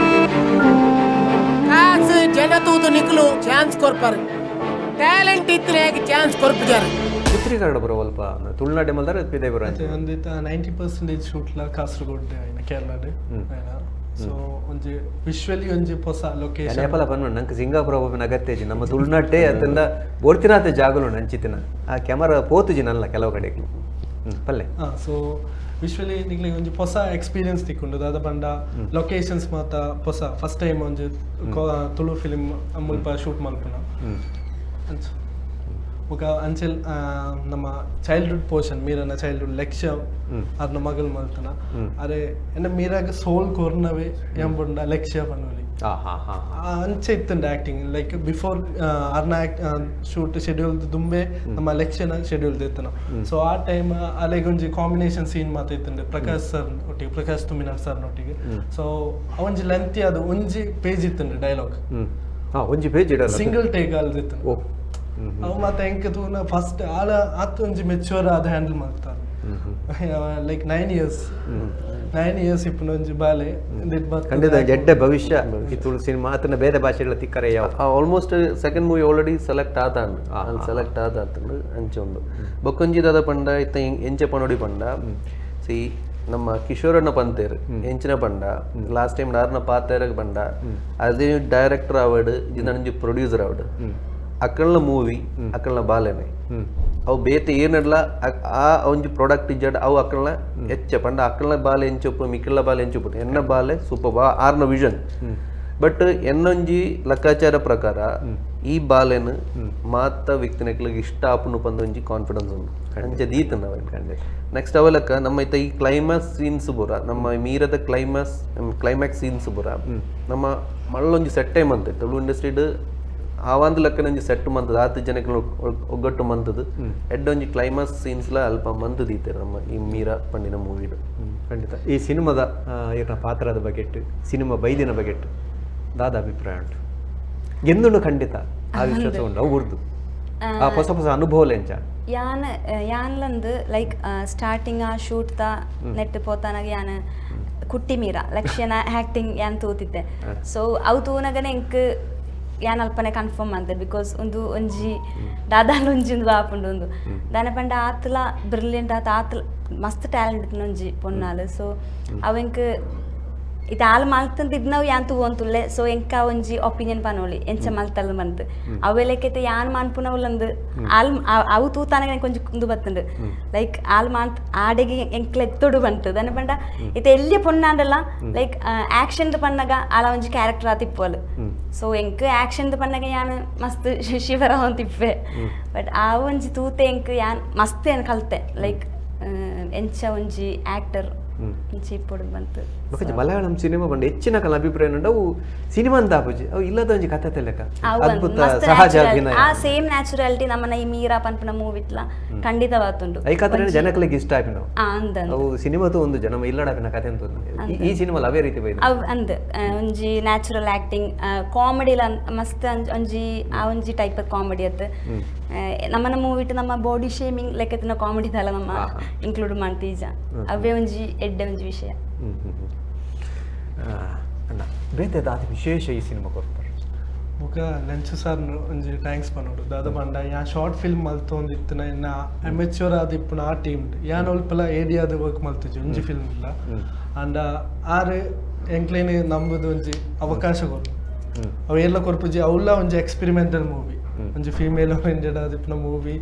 ಕಾಸು ಜನ ತೂತು ನಿಕ್ಲು ಚಾನ್ಸ್ ಕೊರ್ಪಾರು ಟ್ಯಾಲೆಂಟ್ ಇತ್ತರೆ ಚಾನ್ಸ್ ಕೊರ್ಪಿದ್ದಾರೆ ಚಿತ್ರೀಕರಣ ಬರೋವಲ್ಪ ತುಳುನಾಡೆ ಮಲ್ದಾರ ಪಿದೆ ಬರೋ ಒಂದಿತ್ತ 90% ಶೂಟ್ಲ ಕಾಸರಗೋಡ್ ಆಯ್ನ ಕೇರಳಡ್ ಸೊ ಒಂಜಿ ವಿಶ್ವಲಿ ಒಂಜಿ ಹೊಸ ಲೊಕೇಶನ್ ನೇಪಾಳ ಪನ್ಮಣ್ಣ ನಂಗೆ ಸಿಂಗಾಪುರ ಹೋಗಿನ ಅಗತ್ಯಜಿ ನಮ್ಮ ತುಳುನಾಟೆ ಅತ್ತಂದ ಬೋರ್ತಿನಾಥ ಜಾಗಲು ನಂಚಿತ್ತಿನ ಆ ಕ್ಯಾಮರಾ ಪೋತುಜಿ ನಲ್ಲ ಕೆಲವು ಕಡೆಗೆ ಪಲ್ಲೆ ಸೊ ವಿಶ್ವಲಿ ನಿಗ್ಲಿಗೆ ಒಂಜಿ ಹೊಸ ಎಕ್ಸ್ಪೀರಿಯನ್ಸ್ ತಿಕ್ಕೊಂಡು ದಾದ ಪಂಡ ಲೊಕೇಶನ್ಸ್ ಮಾತ ಹೊಸ ಫಸ್ಟ್ ಟೈಮ್ ಒಂಜಿ ತುಳು ಫಿಲಿಮ್ ಮುಲ್ಪ ಶೂಟ್ ಮಲ್ಪುನ ఒక ಅಂಚೆಲ್ ನಮ್ಮ ಚೈಲ್ಡ್ಹುಡ್ ಪೋರ್ಷನ್ ಮೀರನ ಚೈಲ್ಡ್ಹುಡ್ ಲೆಕ್ಚರ್ ಅರ್ನ ಮಗಲ್ ಮಲ್ತನ ಅರೆ ಎನ್ನ ಮೀರಾಗ ಸೋಲ್ ಕೊರ್ನವೆ ಎಂಬುಂಡ ಲೆಕ್ಚರ್ ಪನ್ನೋಲಿ ಅಂಚೆ ಇತ್ತಂಡ ಆಕ್ಟಿಂಗ್ ಲೈಕ್ ಬಿಫೋರ್ ಅರ್ನ ಶೂಟ್ ಶೆಡ್ಯೂಲ್ ದುಂಬೆ ನಮ್ಮ ಲೆಕ್ಚರ್ ಶೆಡ್ಯೂಲ್ ದಿತ್ತನ ಸೊ ಆ ಟೈಮ್ ಅಲೆಗೆ ಒಂಜಿ ಕಾಂಬಿನೇಷನ್ ಸೀನ್ ಮಾತ ಇತ್ತಂಡೆ ಪ್ರಕಾಶ್ ಸರ್ ಒಟ್ಟಿಗೆ ಪ್ರಕಾಶ್ ತುಮಿನಾಡ್ ಸರ್ ನೊಟ್ಟಿಗೆ ಸೊ ಒಂಜಿ ಲೆಂತಿ ಅದು ಒಂಜಿ ಪೇಜ್ ಇತ್ತಂಡೆ ಡೈಲಾಗ್ ಒಂಜಿ ಪೇಜ್ ಸಿಂಗಲ್ ಟೇಕ್ ಅಲ್ದಿತ್ತು ಅವು ಮತ್ತೆ ಹೆಂಗೆ ತೂನ ಫಸ್ಟ್ ಆಳ ಆತ ಒಂಜಿ ಮೆಚ್ಯೂರ್ ಆದ ಹ್ಯಾಂಡಲ್ ಮಾಡ್ತಾರೆ ಲೈಕ್ 9 years ಇಪ್ಪನ ಒಂಜಿ ಬಾಲೆ ಖಂಡಿತ ಜಡ್ಡೆ ಭವಿಷ್ಯ ಈ ತುಳು ಸಿನಿಮಾ ಆತನ ಬೇರೆ ಭಾಷೆಗಳ ತಿಕ್ಕರೆ ಯಾವ almost second movie already select ಆತಂಡು ಸೆಲೆಕ್ಟ್ ಆತಂಡು ಅಂಚೆ ಒಂದು ಬೊಕ್ಕೊಂಜಿ ದಾದ ಪಂಡ ಇತ್ತ ಎಂಚೆ ಪನೋಡಿ ಪಂಡ ಸಿ ನಮ್ಮ ಕಿಶೋರಣ್ಣ ಪಂತೇರು ಎಂಚಿನ ಪಂಡ ಲಾಸ್ಟ್ ಟೈಮ್ ನಾರ್ನ ಪಾತೇರಗ್ ಪಂಡ ಅದೇ ಡೈರೆಕ್ಟರ್ ಆವಡ್ ಇದು ಪ್ರೊಡ್ಯೂಸರ್ ಆವಡ್ ಅಕ್ಕಳ ಮೂವಿ ಅಕ್ಕಳ ಬಾಲೆನೆ ಅವು ಬೇತೆ ಏನಡ್ಲ ಆ ಒಂಜಿ ಪ್ರಾಡಕ್ಟ್ ಇಜ್ಜಡ್ ಅವು ಅಕ್ಕಳ ಹೆಚ್ಚ ಪಂಡ ಅಕ್ಕಳ ಬಾಲೆ ಎಂಚೊಪ್ಪು ಮಿಕ್ಕಳ ಬಾಲೆ ಎಂಚೊಪ್ಪು ಎನ್ನ ಬಾಲೆ ಸೂಪರ್ ಆರ್ನ ವಿಷನ್ ಬಟ್ ಎನ್ನೊಂಜಿ ಲೆಕ್ಕಾಚಾರ ಪ್ರಕಾರ ಈ ಬಾಲೆನ್ ಮಾತ ವ್ಯಕ್ತಿನಕ್ಲಿಗೆ ಇಷ್ಟ ಆಪುನು ಪಂದೊಂಜಿ ಕಾನ್ಫಿಡೆನ್ಸ್ ಉಂಟು ಅಂಚೆ ದೀತನ ನೆಕ್ಸ್ಟ್ ಅವಲಕ್ಕ ನಮ್ಮ ಈ ಕ್ಲೈಮ್ಯಾಕ್ಸ್ ಸೀನ್ಸ್ ಬುರ ನಮ್ಮ ಮೀರದ ಕ್ಲೈಮ್ಯಾಕ್ಸ್ ಸೀನ್ಸ್ ಬುರ ನಮ್ಮ ಮಳ್ಳೊಂಜಿ ಸೆಟ್ ಟೈಮ್ ಅಂತ ತುಳು ಇಂಡಸ್ಟ್ರಿಡ್ ಆವಾಂದ ಲೆಕ್ಕನೊಂಜಿ ಸೆಟ್ ಮಂತದ 10 ಜನಕ್ಕೆ ಒಗ್ಗಟ್ಟು ಮಂತದ್ದು ಎಡ್ಡೊಂಜಿ ಕ್ಲೈಮ್ಯಾಕ್ಸ್ ಸೀನ್ಸ್ಲ ಅಲ್ಪ ಮಂತು ದೀತಾರೆ ನಮ್ಮ ಈ ಮೀರಾ ಪಂಡಿನ ಮೂವಿಡು ಖಂಡಿತ ಈ ಸಿನಿಮಾದ ಇರ್ನ ಪಾತ್ರದ ಬಗೆಟ್ ಸಿನಿಮಾ ಬೈದಿನ ಬಗೆಟ್ ದಾದ ಅಭಿಪ್ರಾಯ ಉಂಟು ಎಂದುಂಡು ಖಂಡಿತ ಆ ವಿಶ್ವಾಸ ಉಂಟು ಅವು ಉರ್ದು ಆ ಹೊಸ ಹೊಸ ಅನುಭವ ಎಂಚ ಯಾನ್ಲಂದು ಲೈಕ್ ಸ್ಟಾರ್ಟಿಂಗ್ ಆ ಶೂಟ್ ದ ನೆಟ್ ಪೋತಾನಾಗ ಯಾನ್ ಕುಟ್ಟಿ ಮೀರಾ ಲಕ್ಷ್ಯನ ಆಕ್ಟಿಂಗ್ ಯಾನ್ ತೂತಿದ್ದೆ ಸೊ ಅವು ತೂನಗನೆ ಎಂಕ್ ಯಾನ್ ಅಲ್ಪನೆ ಕನ್ಫರ್ಮ್ ಅಂತೆ ಬಿಕಾಸ್ ಒಂಜಿ ದಾದಾಲ್ ಒಂಜಿ ಒಂದು ಬಾಪುಂಡು ಒಂದು ದಾನೆ ಪಂಡ ಆತ್ಲ ಬ್ರಿಲಿಯಂಟ್ ಆತ್ಲ ಮಸ್ತ್ ಟ್ಯಾಲೆಂಟ್ ಇತ್ತು ಒಂಜಿ ಪೊನ್ನಾಲು ಸೊ ಅವೆಂಕ್ ಇದು ಆಲ್ ಮಲ್ತಂದಿದ್ ನಾವು ಯಾನ್ ತೂವಂತುಲ್ಲೆ ಸೊ ಎಂಕ ಒಂಜಿ ಒಪಿನಿಯನ್ ಪನೋಳಿ ಎಂಚ ಮಲ್ತಲ್ಲ ಬಂತು ಅವೆಲೆಕೈತೆ ಯಾನ್ ಮಾನ್ಪುನವುಲಂದು ಆಲ್ ಅವು ತೂತಾನಾಗ ಕೊಂಚ ಕುಂದು ಬತ್ತಂಡು ಲೈಕ್ ಆಲ್ ಮಾಂತ್ ಆಡೆಗೆ ಎಂಕ್ಲ ಎತ್ತೊಡು ಬಂತು ದಾನೆ ಪಂಡ ಇದು ಎಲ್ಲಿ ಪೊನ್ನಾಂಡಲ್ಲ ಲೈಕ್ ಆಕ್ಷನ್ ಪನ್ನಗ ಆಲ ಒಂಜಿ ಕ್ಯಾರೆಕ್ಟರ್ ಆತಿಪ್ಪೋಲು ಸೊ ಎಂಕ್ ಆಕ್ಷನ್ ಪನ್ನಗ ಯಾನ್ ಮಸ್ತ್ ಶಿವರ ಹೊಂತಿಪ್ಪೆ ಬಟ್ ಆ ಒಂಜಿ ತೂತೆ ಎಂಕ್ ಯಾನ್ ಮಸ್ತ್ ಏನ್ ಕಲ್ತೆ ಲೈಕ್ ಎಂಚ ಒಂಜಿ ಆಕ್ಟರ್ ಚೀಪೊಡು ಬಂತು ಮಲಯಾಳಂ ಸಿನಿಮಾ ಬಂದು ಹೆಚ್ಚಿನ ಕಲ ಅಭಿಪ್ರಾಯ ಅವು ಸಿನಿಮಾ ಅಂತ ಆಪುಜಿ ಅವು ಇಲ್ಲದ ಒಂಜಿ ಕಥೆ ತೆಲಕ ಅದ್ಭುತ ಸಹಜ ಅಭಿನಯ ಆ ಸೇಮ್ ನ್ಯಾಚುರಾಲಿಟಿ ನಮ್ಮನ ಈ ಮೀರಾ ಪನ್ಪನ ಮೂವಿಟ್ಲ ಖಂಡಿತವಾತುಂಡು ಐಕಾದ್ರೆ ಜನಗಳಿಗೆ ಇಷ್ಟ ಆಪಿನವು ಅಂದ ಅವು ಸಿನಿಮಾತು ಒಂದು ಜನ ಇಲ್ಲಡಾಪಿನ ಕಥೆ ಅಂತ ಈ ಸಿನಿಮಾ ಅವೇ ರೀತಿ ಬೈದು ಅವ್ ಅಂದ ಒಂಜಿ ನ್ಯಾಚುರಲ್ ಆಕ್ಟಿಂಗ್ ಕಾಮಿಡಿಲ ಮಸ್ತ್ ಒಂಜಿ ಆ ಒಂಜಿ ಟೈಪ್ ಆಫ್ ಕಾಮಿಡಿ ಅತ್ ನಮ್ಮನ ಮೂವಿಟ್ ನಮ್ಮ ಬಾಡಿ ಶೇಮಿಂಗ್ ಲೆಕ್ಕತಿನ ಕಾಮಿಡಿ ತಲ ನಮ್ಮ ಇನ್ಕ್ಲೂಡ್ ಮಾಡ್ತೀಜ ಅವೇ ಒಂಜಿ ಎಡ್ಡೆ ಒಂಜಿ ವಿಷಯ ಅಣ್ಣ ಬೇತೆ ದಾದ ವಿಶೇಷ ಈ ಸಿನಿಮಾ ಕೊಡ್ತಾರೆ ಬೊಕ ಲಂಚು ಸರ್ ಒಂಜಿ ಥ್ಯಾಂಕ್ಸ್ ಪನ್ನೋಡು ದಾದ ಪಂಡ ಯಾ ಶಾರ್ಟ್ ಫಿಲ್ಮ್ ಮಲ್ತೊಂದಿತ್ತಿನ ಇನ್ನ ಅಮೆಚ್ಯೂರ್ ಆದ ಇಪ್ಪುನ ಆ ಟೀಮ್ ಯಾನ್ ಒಲ್ಪಲ ಏಡಿಯಾದ ವರ್ಕ್ ಮಲ್ತುಜಿ ಒಂಜಿ ಫಿಲ್ಮ್ ಇಲ್ಲ ಅಂಡ ಆರು ಎಂಕ್ಲೇನೆ ನಂಬುದು ಒಂಜಿ ಅವಕಾಶ ಕೊಡು ಅವು ಎಲ್ಲ ಕೊರ್ಪುಜಿ ಅವಲ್ಲ ಒಂಜಿ ಎಕ್ಸ್ಪೆರಿಮೆಂಟಲ್ ಮೂವಿ ಒಂಜಿ ಫೀಮೇಲ್ ಓರಿಯೆಂಟೆಡ್ ಆದ ಇಪ್ಪುನ ಮೂವಿ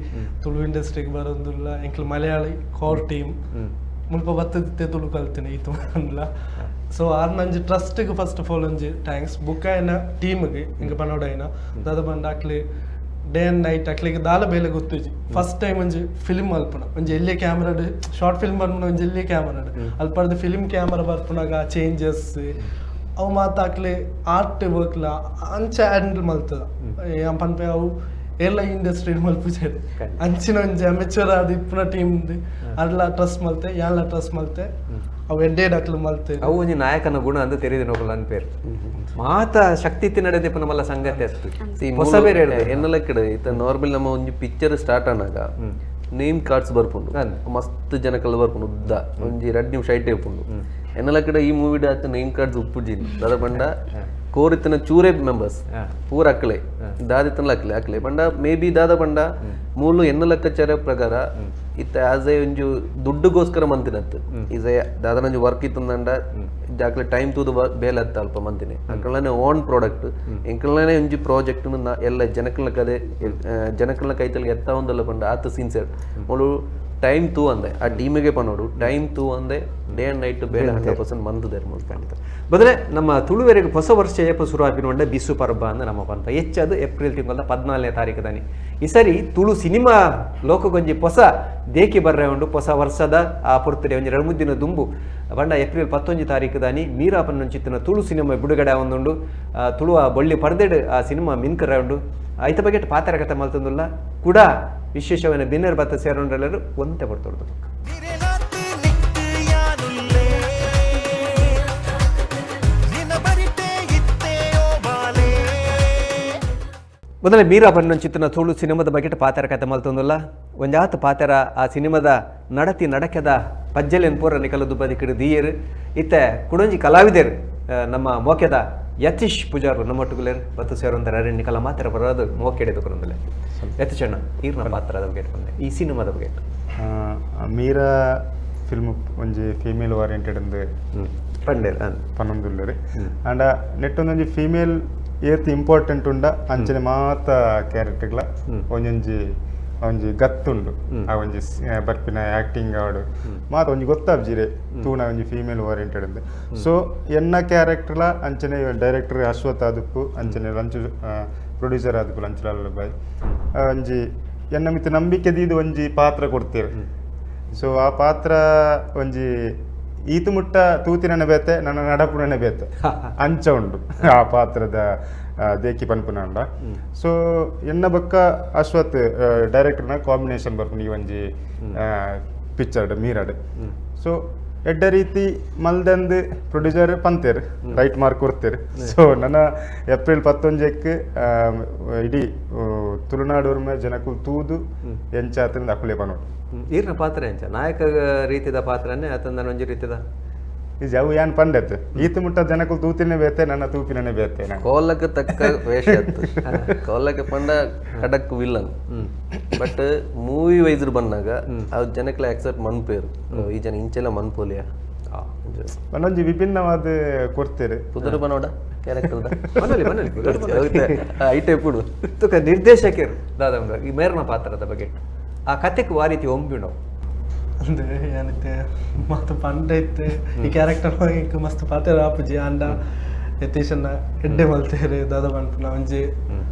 ತುಳು ಇಂಡಸ್ಟ್ರಿಗೆ ಬರೋದಿಲ್ಲ ಎಂಕ್ಲ ಮಲಯಾಳಿ ಕೋರ್ ಟೀಮ್ ಮುಲ್ಪ ಬತ್ತದಿತ್ತೆ ತುಳು ಕಲ್ತೀನಿ ಈ ತುಂಬ ಸೊ ಆರ್ ನಂಜಿ ಟ್ರಸ್ಟ್ಗೆ ಫಸ್ಟ್ ಆಫ್ ಆಲ್ ಒಂಜಿ ಥ್ಯಾಂಕ್ಸ್ ಬುಕ್ಕ ಏನ ಟೀಮ್ಗೆ ಹಿಂಗೆ ಪನೋಡೈನ ದಾದ ಬಂದು ಅಕ್ಲಿ ಡೇ ಆ್ಯಂಡ್ ನೈಟ್ ಅಕ್ಲಿಗೆ ದಾಲ ಬೇಲೆ ಗೊತ್ತುಜಿ ಫಸ್ಟ್ ಟೈಮ್ ಒಂಜಿ ಫಿಲ್ಮ್ ಅಲ್ಪನ ಒಂಜಿ ಎಲ್ಲಿಯ ಕ್ಯಾಮ್ರಾಡ್ ಶಾರ್ಟ್ ಫಿಲ್ಮ್ ಬರ್ಪುನ ಒಂಜಿ ಎಲ್ಲಿಯ ಕ್ಯಾಮ್ರಾಡ್ ಅಲ್ಪರ್ದು ಫಿಲ್ಮ್ ಕ್ಯಾಮ್ರಾ ಬರ್ಪುನಾಗ ಆ ಚೇಂಜಸ್ ಅವು ಮಾತಾಕ್ಲಿ ಆರ್ಟ್ ವರ್ಕ್ಲ ಅಂಚ ಹ್ಯಾಂಡಲ್ ಮಲ್ತದ ಪನ್ಪೆ ಅವು ಎಲ್ಲ ಇಂಡಸ್ಟ್ರಿ ಮಲ್ಪುಜೇರು ಅಂಚಿನ ಒಂಜಿ ಅಮೆಚೂರ್ ಆದ ಇಪ್ಪುನ ಟೀಮ್ ಅಡ್ಲ ಟ್ರಸ್ಟ್ ಮಲ್ತೆ ಯಾನ್ಲ ಟ್ರಸ್ಟ್ ಮಲ್ತೆ ಅವು ಎಡ್ಡೆಡ್ ಅಕ್ಲು ಮಲ್ತೆ ಅವು ಒಂಜಿ ನಾಯಕನ ಗುಣ ಅಂತ ತೆರೆದು ನೋಡಲ್ಲ ಅನ್ಪೇರು ಮಾತ ಶಕ್ತಿ ತಿನ್ನಡೆ ನಮ್ಮಲ್ಲ ಸಂಗತಿ ಅಷ್ಟು ಹೊಸ ಬೇರೆ ಎನ್ನಲಕ್ಕಿಡ ಇತ್ತ ನಾರ್ಮಲ್ ನಮ್ಮ ಒಂಜಿ ಪಿಕ್ಚರ್ ಸ್ಟಾರ್ಟ್ ಆನಾಗ ನೇಮ್ ಕಾರ್ಡ್ಸ್ ಬರ್ಪುಂಡು ಮಸ್ತ್ ಜನಕಲ್ಲ ಬರ್ಪುಂಡು ಉದ್ದ ಒಂಜಿ 2 ನಿಮಿಷ ಐಟೇ ಉಪ್ಪುಂಡು ಎನ್ನಲಕ್ಕಿಡ ಈ ಮೂವಿಡ್ ಆತ ನೇಮ್ ಕಾರ್ಡ್ಸ್ ಉಪ್ಪುಜಿನ್ ದಾದ ಪಂಡ ಕೋರಿತನ ಚೂರೇ ಮೆಂಬರ್ಸ್ ಪೂರ ಅಕ್ಲೆ ದಾದಿತನ ಅಕ್ಲೆ ಪಂಡ ಮೇ ಬಿ ದಾದ ಪಂಡ ಮೂಲು ಎನ್ನ ಲೆಕ್ಕಾಚಾರ ಪ್ರಕಾರ ಇತ್ತ ಆಸ್ ಎ ಒಂಜು ದುಡ್ಡುಗೋಸ್ಕರ ಮಂತಿನತ್ತು ಈಸ್ ಎ ದಾದನಂಜು ವರ್ಕ್ ಇತ್ತಂದಂಡ ಜಾಕ್ಲೆ ಟೈಮ್ ತೂದು ಬೇಲೆ ಅತ್ತ ಅಲ್ಪ ಮಂತಿನಿ ಅಂಕಲ್ನೇ ಓನ್ ಪ್ರಾಡಕ್ಟ್ ಎಂಕಲ್ನೇ ಒಂಜಿ ಪ್ರಾಜೆಕ್ಟ್ ಎಲ್ಲ ಜನಕಲ್ನ ಕದೆ ಜನಕಲ್ನ ಕೈತಲ್ಲಿ ಎತ್ತ ಒಂದಲ್ಲ ಪಂಡ ಆತ ಸೀನ್ಸೆಡ್ ಮೂಲು ಟೈಮ್ ತೂ ಅಂದೆ ಆ ಟೀಮಿಗೆ ಪನ್ನೋಡು ಟೈಮ್ ತೂ ಅಂದೆ ಡೇ ಆ್ಯಂಡ್ ನೈಟ್ ಬೇರೆ 100% ಮಂತದೆ ಖಂಡಿತ ಬದಲೇ ನಮ್ಮ ತುಳುವೆರೆಗೆ ಹೊಸ ವರ್ಷ ಏಪ ಶುರು ಆಪಿನೊಂಡೆ ಬಿಸು ಪರ್ಬ ಅಂದ ನಮ್ಮ ಪಂಪ ಹೆಚ್ಚದು ಏಪ್ರಿಲ್ ತಿಂಗಳ 14ನೇ ತಾರೀಕು ದಾನಿ ಈ ಸರಿ ತುಳು ಸಿನಿಮಾ ಲೋಕಗೊಂಜಿ ಹೊಸ ದೇಕಿ ಬರ್ರೆ ಉಂಡು ಹೊಸ ವರ್ಷದ ಆ ಪುರ್ತದೆ ಒಂಜಿ 2-3 ದಿನ ದುಂಬು ಬಂಡ ಏಪ್ರಿಲ್ 11 ತಾರೀಕು ದಾನಿ ಮೀರಾ ಪನ್ನೊಂಚಿತ್ತಿನ ತುಳು ಸಿನಿಮಾ ಬಿಡುಗಡೆ ಒಂದುಂಡು ತುಳುವ ಬೊಳ್ಳಿ ಪರ್ದೆಡ್ ಆ ಸಿನಿಮಾ ಮಿನ್ಕರ ಉಂಡು ಐತ ಬಗ್ಗೆ ಪಾತ್ರ ಕಥೆ ಮಲ್ತೊಂದುಲ್ಲ ಕೂಡ ವಿಶೇಷವಾದ ಬಿನ್ನರ್ ಬತ್ತ ಸೇರೋರೆಲ್ಲರೂ ಒಂತೆ ಬರ್ತೊಡ್ದು ಮೊದಲೇ ಮೀರಾ ಪನ್ನೊಂಚಿತ್ತಿನ ತುಳು ಸಿನಿಮಾದ ಬಗ್ಗೆ ಪಾತ್ರ ಕಥೆ ಮಲ್ತೊಂದುಲ್ಲ ಒಂಜಾತ ಪಾತ್ರ ಆ ಸಿನಿಮಾದ ನಡತಿ ನಡಕೆದ ಪಜ್ಜಲೆನ್ ಪೂರ ನಿಕಲದು ಬದಿಕಿಡು ದೀಯರು ಇತ್ತೆ ಕುಡೊಂಜಿ ಕಲಾವಿದರು ನಮ್ಮ ಮೋಕೆದ ಯತೀಶ್ ಪೂಜಾರು ನಮ್ಮೊಟ್ಟಿಗೆ ಬತ್ತು ಸೇರುವಂತಾರೆ ನಿಕಲ ಮಾತ್ರ ಬರೋದು ಮೋಕೆಡೆ ಕೊರೊಂದಲೆ ಯತೀಶ್ ಅಣ್ಣ ಈರ್ನ ಪಾತ್ರದ ಬಗ್ಗೆ ಬಂದೆ ಈ ಸಿನಿಮಾದ ಬಗ್ಗೆ ಮೀರಾ ಫಿಲ್ಮ್ ಒಂಜಿ ಫೀಮೇಲ್ ಓರಿಯೆಂಟೆಡ್ ಅಂದು ಪನ್ನೊಂದುಲ್ಲೆರ್ ಆಂಡ ನೆಟ್ಟೊಂದೊಂಜಿ ಫೀಮೇಲ್ ಏತ್ ಇಂಪಾರ್ಟೆಂಟ್ ಉಂಡ ಅಂಚನೆ ಮಾತ ಕ್ಯಾರೆಕ್ಟರ್ಗಳ ಒಂಜಿ ಗತ್ತುಂಡು ಆ ಒಂಜಿ ಬರ್ಪಿನ ಆಕ್ಟಿಂಗ್ ಆವಡು ಮಾತ ಒಂಜಿ ಗೊತ್ತಾಬ್ಜಿರೆ ತೂಣ ಒಂಜಿ ಫೀಮೇಲ್ ಓರಿಯೆಂಟೆಡ್ ಅಂದು ಸೊ ಎನ್ನ ಕ್ಯಾರೆಕ್ಟರ್ಲ ಅಂಚನೆ ಡೈರೆಕ್ಟರ್ ಅಶ್ವಥ್ ಆದುಪ್ಪು ಅಂಚನೆ ಲಂಚು ಪ್ರೊಡ್ಯೂಸರ್ ಆದುಪ್ಪು ಲಂಚುಲಾಲ್ ಬಾಯ್ ಒಂಜಿ ಎನ್ನ ಮಿತ್ತ ನಂಬಿಕೆ ದೀದು ಒಂಜಿ ಪಾತ್ರ ಕೊಡ್ತೀರಿ ಸೊ ಆ ಪಾತ್ರ ಒಂಜಿ ಈತು ಮುಟ್ಟ ತೂತಿನ ಬೇತೆ ನನ್ನ ನಡಪುಣನೆ ಬೇತೆ ಅಂಚ ಉಂಡು ಆ ಪಾತ್ರದ ದೇಕಿ ಪನ್ಪುನ ಸೊ ಎನ್ನ ಬೊಕ್ಕ ಅಶ್ವಥ್ ಡೈರೆಕ್ಟರ್ನ ಕಾಂಬಿನೇಷನ್ ಬರ್ಪುಂಡು ಈ ಒಂಜಿ ಪಿಕ್ಚರ್ಡ್ ಮೀರಾಡ್ ಸೊ ಎಡ್ಡ ರೀತಿ ಮಲ್ದಂದು ಪ್ರೊಡ್ಯೂಸರ್ ಪಂತೇರು ರೈಟ್ ಮಾರ್ಕ್ ಕೊಡ್ತೇರು ಸೊ ನನ್ನ ಏಪ್ರಿಲ್ 11ಕ್ಕೆ ಇಡೀ ತುಳುನಾಡು ಜನಕ್ಕೂ ತೂದು ಎಂಚಾತ್ರಿಂದ ಅಕುಲೆ ಪನೋಡು ಈರ್ನ ಪಾತ್ರ ಎಂಚ ನಾಯಕ ರೀತಿದ ಪಾತ್ರನೇ ಆತಂದ ಒಂಜಿ ರೀತಿದ ಇದು ಅವು ಏನು ಪಂಡತ್ ಈತು ಮುಟ್ಟ ಜನಕ್ಕೂ ತೂತಿನೇ ಬೇತೆ ನನ್ನ ತೂಪಿನೇ ಬೇತೆ ಕೋಲಕ್ಕೆ ತಕ್ಕ ವೇಷ ಕೋಲಕ್ಕೆ ಪಂಡ ಕಡಕ್ ವಿಲ್ಲನ್ ಬಟ್ ಮೂವಿ ವೈಸರ್ ಬಂದಾಗ ಅವ್ ಜನಕ್ಕೆಲ್ಲ ಆಕ್ಸೆಪ್ಟ್ ಮನ್ಪೇರು ಈ ಜನ ಇಂಚೆಲ್ಲ ಮನ್ಪೋಲಿಯ ಒಂದೊಂದು ವಿಭಿನ್ನವಾದ ಕೊಡ್ತೇವೆ ಪುದರ್ ಬನೋಡ ಕ್ಯಾರೆಕ್ಟರ್ ಐಟೆ ಪುಡು ತುಕ ನಿರ್ದೇಶಕರು ದಾದ ಈ ಮೇರ್ನ ಪಾತ್ರದ ಬಗ್ಗೆ ಆ ಕಥೆಗೆ ವಾ ರೀತಿ ಒಮ್ಬಿಣವು ಅಂದ್ರೆ ಏನೈತೆ ಮಸ್ತ್ ಪಂಡ ಐತೆ ಈ ಕ್ಯಾರೆಕ್ಟರ್ ಮಸ್ತ್ ಪಾತ್ರ ಆಪುಜಿ ಅಂಡ ಯತೀಶನ್ನ ಎಡ್ಡೆ ಮಲ್ತೇರಿ ದಾದ ಪನ್ಪುನ ಒಂಜಿ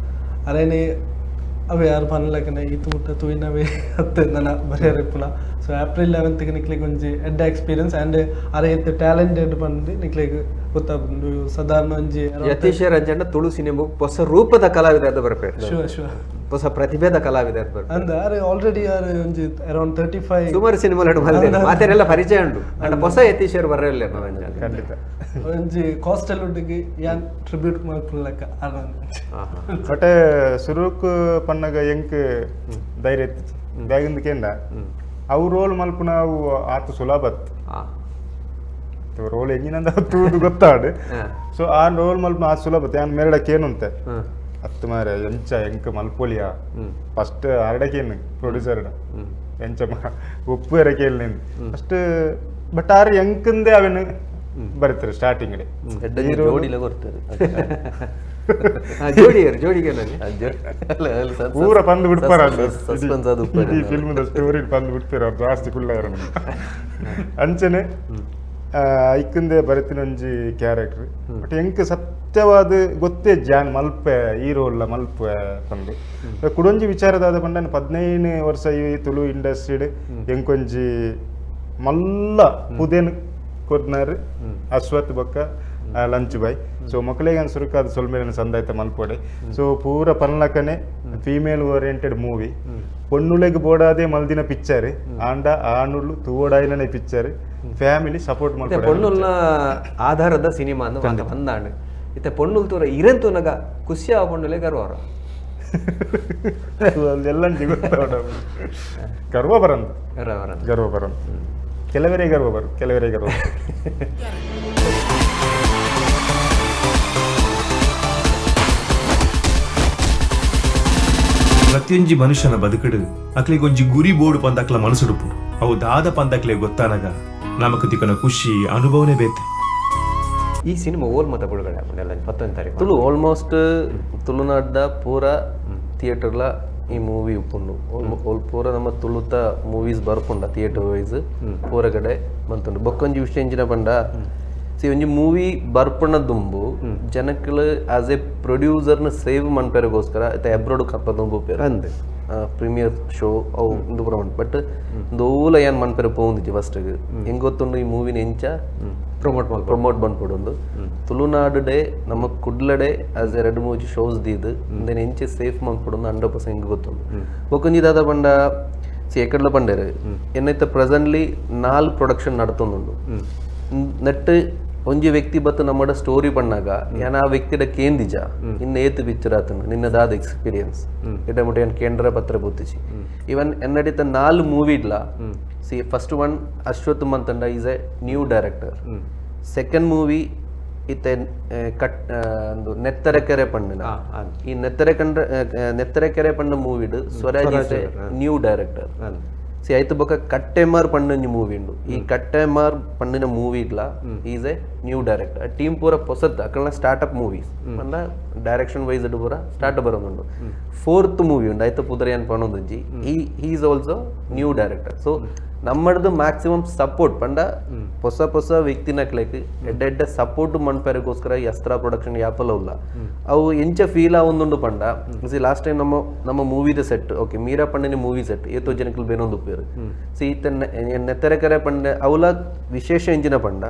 ಅರೇನಿ ಅವೆ ಯಾರು ಪನ್ಲಕನೆ ಈತು ಮುಟ್ಟ ತೂಯಿನವೇ ಹತ್ತೆ ನನ್ನ ಬರೆಯರೆಪ್ಪುನ ಸೊ ಏಪ್ರಿಲ್ 11ಗೆ ನಿಕ್ಲಿಗೆ ಒಂಜಿ ಎಡ್ಡೆ ಎಕ್ಸ್ಪೀರಿಯನ್ಸ್ ಆ್ಯಂಡ್ ಅರೆ ಎತ್ತೆ ಟ್ಯಾಲೆಂಟೆಡ್ ಪಂದು ನಿಕ್ಲಿಗೆ ಗೊತ್ತಾಗ್ದು ಸಾಧಾರಣ ಒಂಜಿ ಯತೀಶ್ ರಂಜಣ್ಣ ತುಳು ಸಿನಿಮಾ ಹೊಸ ರೂಪದ ಕಲಾವಿದ ಬರ್ಬೇಕು ಶುವ ಹೊಸ ಪ್ರತಿಭೆದ ಕಲಾವಿದ ಅಂದ ಅರೆ ಆಲ್ರೆಡಿ ಯಾರು ಒಂಜಿ ಅರೌಂಡ್ 35 ಸುಮಾರು ಸಿನಿಮಾಲು ಮಾತೆರೆಲ್ಲ ಪರಿಚಯ ಉಂಟು ಅಂಡ್ ಹೊಸ ಯತೀಶ್ ಬರಲ್ಲ ಖಂಡಿತ ಒಂಜಿ ಕಾಸ್ಟಲ್ ಉಡ್ಡಿಗೆ ಯಾನ್ ಟ್ರಿಬ್ಯೂಟ್ ಮಾಡ್ಕೊಳ್ಳಕ ಬಟ್ ಸುರುಕು ಪನ್ನಗ ಎಂಕ್ ಧೈರ್ಯ ಬ್ಯಾಗಿಂದ ಕೇಂದ ಅವು ರೋಲ್ ಮಲ್ಪುನ ಅವು ಆತು ಸುಲಭತ್ ರೋಲ್ ಹೆಂಗಿನಂದ ತೂದು ಗೊತ್ತಾಡು ಸೊ ಆ ರೋಲ್ ಮಲ್ಪ ಆ ಸುಲಭತ್ ಯಾನ್ ಮೇರಡಕ್ಕೆ ಏನುಂತೆ ಹತ್ತು ಮಾರ ಎಂಚ ಎಂಕ ಮಲ್ಪೋಲಿಯ ಫಸ್ಟ್ ಅರಡಕೇನು ಪ್ರೊಡ್ಯೂಸರ್ ಎಂಚ ಉಪ್ಪು ಎರಕೇಳಿ ಫಸ್ಟ್ ಬಟ್ ಆರು ಎಂಕಂದೇ ಅವನು ಬರ್ತಾರೆ ಸ್ಟಾರ್ಟಿಂಗ್ ಪೂರ ಪಂದು ಬಿಡ್ತಾರ ಫಿಲ್ಮದ ಸ್ಟೋರಿ ಪಂದು ಬಿಡ್ತಾರ ಅವ್ರು ಜಾಸ್ತಿ ಕುಳ್ಳ ಅಂಚನೆ ಐಕಂದೆ ಬರತಿನೊಂಜಿ ಕ್ಯಾರೆಕ್ಟರ್ ಬಟ್ ಎಂಕ್ ಸತ್ಯವಾದ ಗೊತ್ತೇ ಜಾನ್ ಮಲ್ಪೆ ಹೀರೋಲ್ಲ ಮಲ್ಪೆ ಪಂದು ಕುಡೊಂಜಿ ವಿಚಾರದಾದ ಪಂಡ 15 ವರ್ಷ ಈ ತುಳು ಇಂಡಸ್ಟ್ರಿಡ್ ಎಂಕೊಂಜಿ ಮಲ್ಲ ಪುದೇನ್ ಕೊಡ್ನಾರು ಅಶ್ವಥ್ ಬೊಕ್ಕ ಲಂಚ್ ಬಾಯ್ ಸೊ ಮಕ್ಕಳಿಗೆ ಅನ್ಸುರುಕ ಅದು ಸೊಲ್ಮೇಲಿನ ಸಂದಾಯ್ತ ಮಲ್ಪೊಡೆ ಸೊ ಪೂರ ಪನ್ಲಕನೆ ಫೀಮೇಲ್ ಓರಿಯೆಂಟೆಡ್ ಮೂವಿ ಪೊಣ್ಣುಲೆಗೆ ಬೋಡಾದೆ ಮಲ್ದಿನ ಪಿಕ್ಚರ್ ಆಂಡ ಆಣುಳು ತೂವಡಾಯಿನೇ ಪಿಕ್ಚರ್ ಫ್ಯಾಮಿಲಿ ಸಪೋರ್ಟ್ ಮಾಡ್ತಾರೆ ಪೊಣ್ಣುಲ್ನ ಆಧಾರದ ಸಿನಿಮಾ ಅಂದ ಬಂದಾಂಡು ಇತ್ತೆ ಪೊಣ್ಣುಲ್ ತೂರ ಇರೆಂತೂನಗ ಖುಷಿ ಆ ಪೊಣ್ಣುಲೆ ಗರ್ವರ ಎಲ್ಲ ಗರ್ವ ಬರಂದು ಗರ್ವ ಬರಂದು ಕೆಲವರೇ ಗರ್ವ ಬರು ಕೆಲವರೇ ಗರ್ವ ಪ್ರತಿಯೊಂಜಿ ಮನುಷ್ಯನ ಬದುಕಡು ಅಕ್ಲಿಗೊಂಜಿ ಗುರಿ ಬೋರ್ಡು ಪಂದಕ್ಲ ಮನಸ್ಸುಡುಪು ಅವು ದಾದ ಪಂದಕ್ಲೆ ಗೊತ್ತಾನಗ ನಮಕ್ ತಿಕ್ಕನ ಖುಷಿ ಅನುಭವನೇ ಬೇತೆ ಈ ಸಿನಿಮಾ ಓಲ್ ಮತ ಬಿಡುಗಡೆ 11 ತಾರೀಕು ತುಳು ಆಲ್ಮೋಸ್ಟ್ ತುಳುನಾಡ್ದ ಪೂರ ಥಿಯೇಟರ್ಲ ಈ ಮೂವಿ ಉಪ್ಪುಂಡು ಪೂರ ನಮ್ಮ ತುಳುತ ಮೂವೀಸ್ ಬರ್ಪುಂಡ ಥಿಯೇಟರ್ ವೈಸ್ ಪೂರ ಕಡೆ ಬಂತುಂಡು ಬೊಕ್ಕೊಂಜಿ ವಿಷಯ ಎಂಚಿನ ಪಂಡ ಒಂಜಿ ಮೂವಿ ಬರ್ಪಣ ದುಂಬು ಜನಕ್ಕಳು ಆಸ್ ಎ ಪ್ರೊಡ್ಯೂಸರ್ನ ಸೇವ್ ಮನ್ಪೇರಿಗೋಸ್ಕರ ಎಬ್ರೋಡ್ ಕಪ್ಪ ದುಂಬು ಪೇರು ಅಂದೆ ಪ್ರೀಮಿಯರ್ ಶೋ ಅವು ಇಂದು ಪುರ ಬಟ್ ದೋಲ ಏನ್ ಮನ್ಪೇರು ಪೋಂದಿಜ್ಜಿ ಫಸ್ಟ್ಗೆ ಹೆಂಗ್ ಗೊತ್ತುಂಡು ಈ ಮೂವಿನ ಎಂಚ ಪ್ರಮೋಟ್ ಬಂದ್ಪಡೊಂದು ತುಳುನಾಡು ಡೇ ನಮ್ಮ ಕುಡ್ಲಡೆ ಆಸ್ ಎ 2-3 ಶೋಸ್ ದೀದು ಇಂದೇನು ಎಂಚೆ ಸೇಫ್ ಮನ್ಪಡೊಂದು 100% ಹೆಂಗ್ ಗೊತ್ತುಂಡು ಬೊಕ್ಕೊಂಜಿ ದಾದ ಪಂಡ ಎಕ್ಕಡ್ಲ ಪಂಡೇರು ಏನೈತೆ ಪ್ರೆಸೆಂಟ್ಲಿ 4 ಪ್ರೊಡಕ್ಷನ್ ನಡ್ತೊಂದುಂಡು ನೆಟ್ ಒಂಜಿ ವ್ಯಕ್ತಿ ಬತ್ತು ನಮ್ಮಡ ಸ್ಟೋರಿ ಪಣ್ಣಾಗ ಯಾನ್ ಆ ವ್ಯಕ್ತಿಡ ಕೇಂದಿಜ ಇನ್ನ ಏತು ಪಿಕ್ಚರ್ ಆತನು ನಿನ್ನದಾದ ಎಕ್ಸ್ಪೀರಿಯನ್ಸ್ ಇಟಮುಟ ಏನ್ ಕೇಂದ್ರ ಪತ್ರ ಬುತ್ತಿಜಿ ಇವನ್ ಎನ್ನಡಿತ 4 ಮೂವಿ ಇಡ್ಲ ಫಸ್ಟ್ ಒನ್ ಅಶ್ವಥ್ ಮಂತಂಡ is a new director second movie ಇತ್ತೆ ಒಂದು ನೆತ್ತರೆಕೆರೆ ಪಣ್ಣಿನ ಈ ನೆತ್ತರೆಕೆರೆ ಪಣ್ಣ ಮೂವಿಡ್ Swaraj is a new director ಆಯ್ತು ಬೊಕ್ಕ ಕಟ್ಟೆಮಾರ್ ಪಣ್ಣಂಜಿ ಮೂವಿ ಉಂಡು ಈ ಕಟ್ಟೆಮಾರ್ ಪಣ್ಣಿನ ಮೂವಿ ಇಡ್ಲ is a new director team ಪೂರ ಹೊಸತ್ ಅಕ್ಕಳ ಸ್ಟಾರ್ಟ್ಅಪ್ ಮೂವೀಸ್ ಅಂದ ಡೈರೆಕ್ಷನ್ ವೈಸ್ ಇಡು ಪೂರ ಸ್ಟಾರ್ಟ್ ಬರೋದುಂಡು 4th ಮೂವಿ ಉಂಡು ಆಯ್ತು ಪುದರ ಏನ್ ಪಣೊಂದುಂಜಿ is also new director so ನಮ್ಮದು ಮ್ಯಾಕ್ಸಿಮಮ್ ಸಪೋರ್ಟ್ ಪಂಡ ಹೊಸ ವ್ಯಕ್ತಿನಕ್ಲೆಕ್ ಎಡ್ಡೆ ಸಪೋರ್ಟ್ ಮನ್ಪೇರಿಗೋಸ್ಕರ ಈ ಅಸ್ತ್ರ ಪ್ರೊಡಕ್ಷನ್ ಯಾಪಲ್ಲ ಉಲ್ಲ ಅವು ಎಂಚ ಫೀಲ್ ಆವೊಂದುಂಡು ಪಂಡ ಲಾಸ್ಟ್ ಟೈಮ್ ನಮ್ಮ ಮೂವಿದ ಸೆಟ್ ಓಕೆ ಮೀರಾ ಪಂಡಿನ ಮೂವಿ ಸೆಟ್ ಏತೋ ಜನಕ್ಕಲು ಬೇನೊಂದು ಪೇರು ಈತ ನೆತ್ತರೆಕರೆ ಪಂಡ ಅವಲ ವಿಶೇಷ ಎಂಚಿನ ಪಂಡ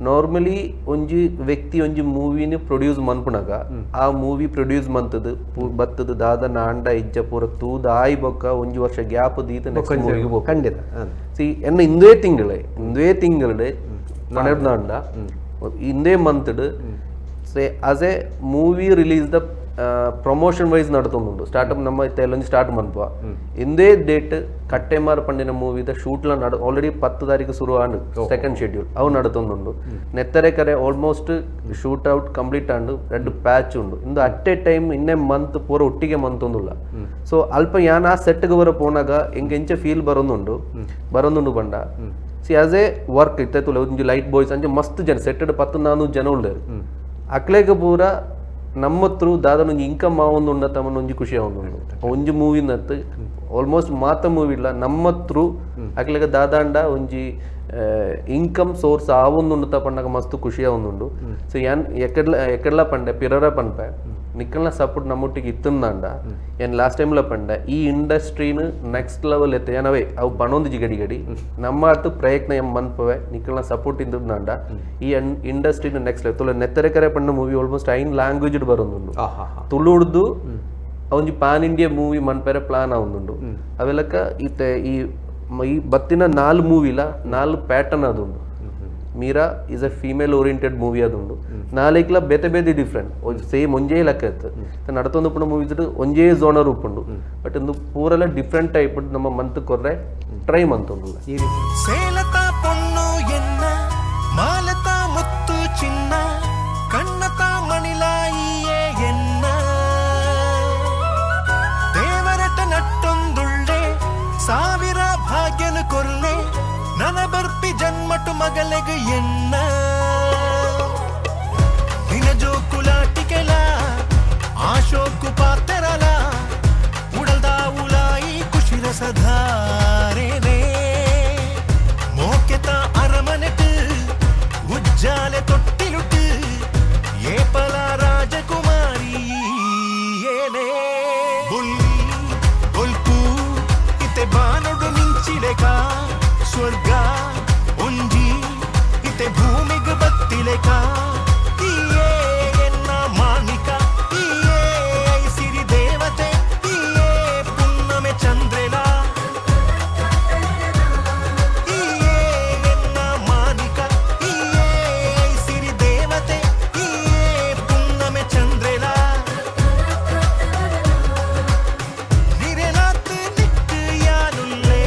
ನಾರ್ಮಲಿ ಒಂಜಿ ವ್ಯಕ್ತಿ ಒಂಜಿ ಮೂವಿನ ಪ್ರೊಡ್ಯೂಸ್ ಮನ್ಪುನಾಗ ಆ ಮೂವಿ ಪ್ರೊಡ್ಯೂಸ್ ಮಂತದ ಬತ್ತದ ದಾದ ನಾಂಡ ಇಜ್ಜ ಪೂರ ತೂದ ಆಯ್ ಬೊಕ್ಕ ಒಂಜಿ ವರ್ಷ ಗ್ಯಾಪ್ ದೀತ ನೆಕ್ಸ್ಟ್ ಮೂವಿಗೆ ಖಂಡಿತ என்ன இந்தே திங்களே பன்னெண்டாண்டா இந்தே மந்த்டு ಆಸ್ ಎ ಮೂವಿ ರಿಲೀಸ್ ದ ಪ್ರಮೋಷನ್ ವೈಸ್ ನಡ್ತೊಂದುಂಡು ಸ್ಟಾರ್ಟ್ಅಪ್ ನಮ್ಮ ಇತ್ತೆಲ್ಲೊಂದು ಸ್ಟಾರ್ಟ್ ಮನ್ಪ ಇಂದೇ ಡೇಟ್ ಕಟ್ಟೆಮಾರ್ ಪಂಡಿನ ಮೂವಿದ ಶೂಟ್ಲ ಆಲ್ರೆಡಿ 10 ತಾರೀಕು ಶುರು ಆಂಡು ಸೆಕೆಂಡ್ ಶೆಡ್ಯೂಲ್ ಅವು ನಡ್ತೊಂದುಂಡು Nettarekere almost shoot out complete ಆಂಡು 2 ಪ್ಯಾಚ್ ಉಂಡು ಇಂದು ಅಟ್ ಎ ಟೈಮ್ ಇನ್ನೇ ಮಂತ್ ಪೂರ ಒಟ್ಟಿಗೆ ಮಂತೊಂದುಲ್ಲ ಸೊ ಅಲ್ಪ ಯಾನ್ ಆ ಸೆಟ್ಗೆ ಬರೋ ಪೋನಾಗ ಎಂಚ ಫೀಲ್ ಬರೋದುಂಡು ಬಂಡ ಆಸ್ ಎ ವರ್ಕ್ ಇತ್ತು ಒಂಜಿ ಲೈಟ್ ಬಾಯ್ಸ್ ಅಂಚೆ ಮಸ್ತ್ ಜನ ಸೆಟ್ 10-400 ಜನ ಉಳ್ಳೇರು ಅಕ್ಲೆಗ್ ಪೂರ ನಮ್ಮ ತ್ರೂ ದಾದನ ಒಂಜಿ ಇನ್ಕಮ್ ಆವೊಂದು ಉಂಡ ತಮ್ಮನ ಒಂಜಿ ಖುಷಿ ಆವೊಂದುಂಡು ಒಂಜಿ ಮೂವಿ ನತ್ ಆಲ್ಮೋಸ್ಟ್ ಮಾತ ಮೂವಿ ಇಲ್ಲ ನಮ್ಮ ತ್ರೂ ಅಕ್ಲೆಗ್ ದಾದಾಂಡ ಒಂಜಿ ಇನ್ಕಮ್ ಸೋರ್ಸ್ ಆವೊಂದು ಉಂಡು ತಪಂಡಾಗ ಮಸ್ತ್ ಖುಷಿ ಆವೊಂದುಂಡು ಸೊ ಯಾನ್ ಎಕ್ಕಡ್ಲ ಪಂಡೆ ಪಿರರ ಪನ್ಪೆ ನಿಕ್ಕಲ್ನ ಸಪೋರ್ಟ್ ನಮ್ಮೊಟ್ಟಿಗೆ ಇತ್ತಂದಾಂಡ ಏನ್ ಲಾಸ್ಟ್ ಟೈಮ್ಲ ಪಂಡೆ ಈ ಇಂಡಸ್ಟ್ರಿನ ನೆಕ್ಸ್ಟ್ ಲೆವೆಲ್ ಎತ್ತೆ ಏನವೇ ಅವು ಪಣೊಂದು ಗಡಿ ನಮ್ಮ ಅರ್ಥ ಪ್ರಯತ್ನ ಎಂ ಮನ್ಪವೆ ನಿಕ್ಕಲ್ನ ಸಪೋರ್ಟ್ ಇಂದಾಂಡ ಈ ಇಂಡಸ್ಟ್ರಿನ ನೆಕ್ಸ್ಟ್ ಲೆವೆಲ್ ತುಳ ನೆತ್ತರೆಕರೆ ಪಂಡ ಮೂವಿ ಆಲ್ಮೋಸ್ಟ್ 5 ಲ್ಯಾಂಗ್ವೇಜ್ ಬರೋದುಂಡು ತುಳುಡ್ದು ಒಂಜಿ ಪಾನ್ ಇಂಡಿಯಾ ಮೂವಿ ಮನ್ಪೆರೆ ಪ್ಲಾನ್ ಆವೊಂದುಂಡು ಅವೆಲ್ಲಕ ಈ ಬತ್ತಿನ 4 ಮೂವಿಲ 4 ಪ್ಯಾಟರ್ನ್ ಅದುಂಡು Meera is a female oriented movie ಅದುಂಡು ನಾಲ್ಕಲ ಬೇತೆ ಡಿಫ್ರೆಂಟ್ ಸೇಮ್ ಒಂಜೇ ಲೆಕ್ಕ ಇತ್ತು ನಡತೊಂದು ಪುಣ ಮೂವೀಸ್ ಒಂಜೇ ಝೋನರ್ ಉಪ್ಪುಂಡು ಬಟ್ ಇಂದು ಪೂರೆಲ್ಲ ಡಿಫ್ರೆಂಟ್ ಟೈಪ್ ನಮ್ಮ ಮಂತ್ ಕೊರ್ರೆ ಟ್ರೈ ಮಂತೊಂದು ಈ ರೀತಿ ಸೇಲತಾ ಪೊನ್ನು ಎನ್ನ ಮಾಲತಾ ಮುತ್ತು ಚಿನ್ನ ಕಣ್ಣತಾ ಮಣಿಲಾಯಿಯೇ ಎನ್ನ ದೇವರಟ ನಟ್ಟೊಂದುಳ್ಳೆ ಸಾವಿರ ಭಾಗ್ಯನು ಕೊರ್ಲೆ ನನ ಬರ್ಪಿ ಜನ್ಮಟು ಮಗಲೆಗ ಎನ್ನ ನಿನ ಜೋಕುಲಾಟಿಕೆಲ ಆಶೋಕು ಪಾತೆರಲ ಉಡಲ್ದಾ ಉಲಾಯಿ ಖುಷಿರ ಸಧಾರೇನೆ ಮೋಕೆತ ಅರಮನೆಟ್ ಉಜ್ಜಾಲೆ ತೊಟ್ಟಿಲುಟ್ ಏಪಲ ರಾಜಕುಮಾರಿ ಏನೇ ಬುಲ್ಲಿ ಒಲ್ಪು ಇತೆ ಬಾನೊಡು ಮಿಂಚಿಲೆಕ ಸ್ವರ್ಗ ಒಂಜಿ ಇತೆ ಭೂಮಿಗೆ ಬತ್ತಿಲೆಕ ಈಯೇ ಎನ್ನ ಮಾನಿಕ ಈಯೇ ಸಿರಿ ದೇವತೆ ಈಯೇ ಪುನ್ನಮೆ ಚಂದ್ರೆಲ ಈಯೇ ಎನ್ನ ಮಾನಿಕ ಈಯೇ ಸಿರಿ ದೇವತೆ ಈಯೇ ಪುನ್ನಮೆ ಚಂದ್ರೆಲ ನಿರೆನಾತ್ ನಿಟ್ಟು ಯಾನುಲ್ಲೇ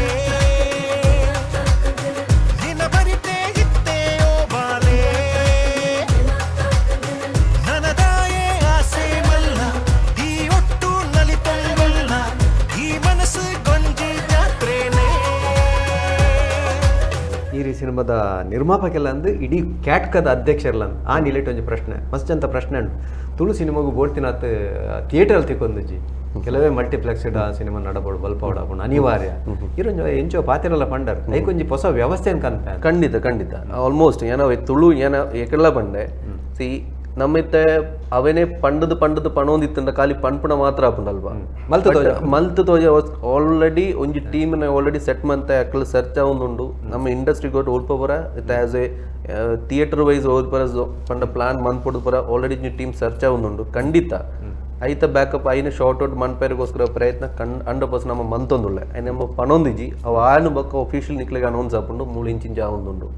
ಸಿನಿಮಾದ ನಿರ್ಮಾಪಕೆಲ್ಲ ಅಂದು ಇಡೀ ಕ್ಯಾಟ್ಕದ ಅಧ್ಯಕ್ಷರಲ್ಲ ಆ ನಿಲೆಟ್ ಒಂಜಿ ಪ್ರಶ್ನೆ ಮಸ್ತ್ ಅಂತ ಪ್ರಶ್ನೆ ಉಂಟು ತುಳು ಸಿನಿಮಾಗು ಬೋಡ್ತಿನ ಥಿಯೇಟರ್ ತಿಕ್ಕೊಂದುಜಿ ಕೆಲವೇ ಮಲ್ಟಿಪ್ಲೆಕ್ಸ್ಡ್ ಆ ಸಿನಿಮಾ ನಡಬೋಡು ಬಲ್ಪೋಡ ಅನಿವಾರ್ಯ ಇರೊಂದು ಎಂಚೋ ಪಾತಿರಲ್ಲ ಪಂಡರ್ ಐಕೊಂಜಿ ಹೊಸ ವ್ಯವಸ್ಥೆ ಕನ್ಪ ಖಂಡಿತ ಆಲ್ಮೋಸ್ಟ್ ಏನೋ ತುಳು ಏನೋ ಏಕೆಲ್ಲ ಬಂಡೆ ಸಿ ನಮ್ಮಿತ್ತೆ ಅವನೇ ಪಂಡದು ಪಣೊಂದಿತ್ತಂಡ ಖಾಲಿ ಪಂಪುಣ ಮಾತ್ರ ಆಪುಂಡಲ್ವಾ ಮಲ್ತು ತೋಜ ಆಲ್ರೆಡಿ ಒಂಜಿ ಟೀಮ್ನ ಆಲ್ರೆಡಿ ಸೆಟ್ ಮಂತೆ ಅಕ್ಕಲು ಸರ್ಚ್ ಆವೊಂದುಂಡು ನಮ್ಮ ಇಂಡಸ್ಟ್ರಿ ಗೊಟ್ಟು ಓಡ್ಪ ಬರ ಇತ್ತೆ ಆಸ್ ಎ ಥಿಯೇಟರ್ ವೈಸ್ ಓದ್ ಪರ ಪಂಡ ಪ್ಲಾನ್ ಮನ್ಪೊಡು ಪರ ಆಲ್ರೆಡಿ ಟೀಮ್ ಸರ್ಚ್ ಆವೊಂದುಂಡು ಖಂಡಿತ ಐತ ಬ್ಯಾಕಪ್ ಐನ ಶಾರ್ಟ್ ಔಟ್ ಮನ್ಪೇರಿಗೋಸ್ಕರ ಪ್ರಯತ್ನ 100% ನಮ್ಮ ಮಂತೊಂದುಳ್ಳೆ ಐ ನಮ್ಮ ಪಣೊಂದಿಜಿ ಅವು ಆನು ಬಕ್ಕ ಒಫಿಷಿಯಲ್ ನಿಕ್ಲೆಗೆ ಅನೌನ್ಸ್ ಆಪುಂಡು 3 ಇಂಚಿಂಚ ಆವೊಂದುಂಡು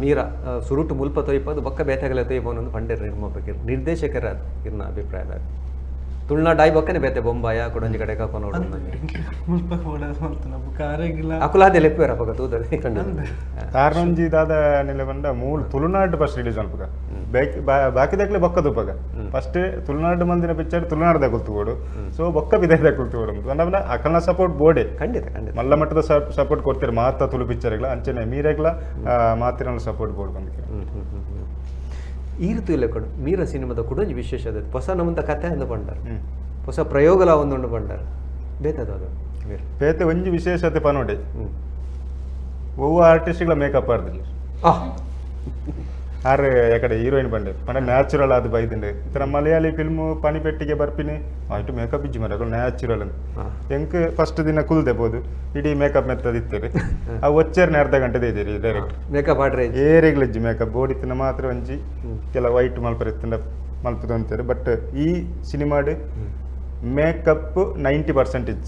ಮೀರಾ ಸುರುಟು ಮುಲ್ಪ ತೊಯ್ಪದು ಬೊಕ್ಕ ಬೇತೆಗಲೆ ತೊಯ್ಪೋನೊಂದು ಪಂಡೇರು ನಿರ್ಮಾಪಕರು ನಿರ್ದೇಶಕರ ಇರ್ನ ಅಭಿಪ್ರಾಯ ತುಳುನಾಡು ಆಯ್ ಬೊಕ್ಕನೆ ಬೇತೆ ಬೊಂಬಾಯ ಕೊಡಂಜಿ ಕಡೆ ಕಾಕೊಂಡು ಅಕುಲಾದೆ ಲೆಪ್ಪೇರ ಪಕ್ಕ ತೂದದೆ ತಾರ್ನೊಂಜಿ ದಾದ ನೆಲೆ ಬಂದ ಮೂಲ ತುಳುನಾಡು ಫಸ್ಟ್ ರಿಲೀಸ್ ಅನ್ಪಗ ಬಾಕಿ ದಕ್ಲೆ ಬೊಕ್ಕ ತುಪ್ಪಗ ಫಸ್ಟ್ ತುಳುನಾಡು ಮಂದಿನ ಪಿಕ್ಚರ್ ತುಳುನಾಡ್ದಾಗ ಕುಲ್ತುಗೋಡು ಸೊ ಬೊಕ್ಕ ಬಿದೈದಾಗ ಕುಲ್ತುಗೋಡು ಅಂದ್ರೆ ಅಕಲ್ನ ಸಪೋರ್ಟ್ ಬೋಡೆ ಖಂಡಿತ ಮಲ್ಲ ಮಟ್ಟದ ಸಪೋರ್ಟ್ ಕೊಡ್ತಾರೆ ಮಾತ ತುಳು ಪಿಕ್ಚರ್ಗಳ ಅಂಚನೆ ಮೀರೆಗ್ಲ ಮಾತಿನ ಸಪೋರ್ಟ್ ಬೋರ್ಡ್ ಬಂದಿದೆ ಈ ರೀತಿ ಇಲ್ಲ ಕೊಡು ಮೀರ ಸಿನಿಮಾದ ಕೂಡ ಒಂದು ವಿಶೇಷ ಅದ ಹೊಸ ನಮ್ಮಂತ ಕಥೆ ಅಂದು ಪಂಡಾರ ಹೊಸ ಪ್ರಯೋಗಲ ಒಂದೊಂದು ಪಂಡಾರ ಬೇತದ ಅದು ಬೇತೆ ಒಂಜಿ ವಿಶೇಷತೆ ಪನೋಡೆ ಒವ್ವ ಆರ್ಟಿಸ್ಟ್ಗಳ ಮೇಕಪ್ ಆರ್ದಿಲ್ಲ ಆರು ಯಾಕಡೆ ಹೀರೋಯಿನ್ ಬಂಡೆ ಪಂಡ ನ್ಯಾಚುರಲ್ ಅದು ಬೈದಿಂಡೆ ಇತರ ಮಲಯಾಳಿ ಫಿಲ್ಮ್ ಪನಿಪೆಟ್ಟಿಗೆ ಬರ್ಪಿನಿ ಆಯ್ತು ಮೇಕಪ್ ಇಜ್ಜಿ ಮರಗಳು ನ್ಯಾಚುರಲ್ ಅಂತ ಹೆಂಗೆ ಫಸ್ಟ್ ದಿನ ಕುಲ್ದೆಬೋದು ಇಡೀ ಮೇಕಪ್ ಮೆತ್ತದಿತ್ತೇರಿ ಆ ಒಚ್ಚೇರ್ನ ಅರ್ಧ ಗಂಟೆದೇ ಇದೀರಿ ಡೈರೆಕ್ಟ್ ಮೇಕಪ್ ಆಡ್ರೆ ಏರಿಗ್ಲಿಜ್ಜಿ ಮೇಕಪ್ ಬೋಡಿತ್ತಿನ ಮಾತ್ರ ಒಂಜಿ ಕೆಲ ವೈಟ್ ಮಲ್ಪರಿತ್ತಿನ ಮಲ್ಪದು ಅಂತಾರೆ ಬಟ್ ಈ ಸಿನಿಮಾಡ್ ಮೇಕಪ್ 90%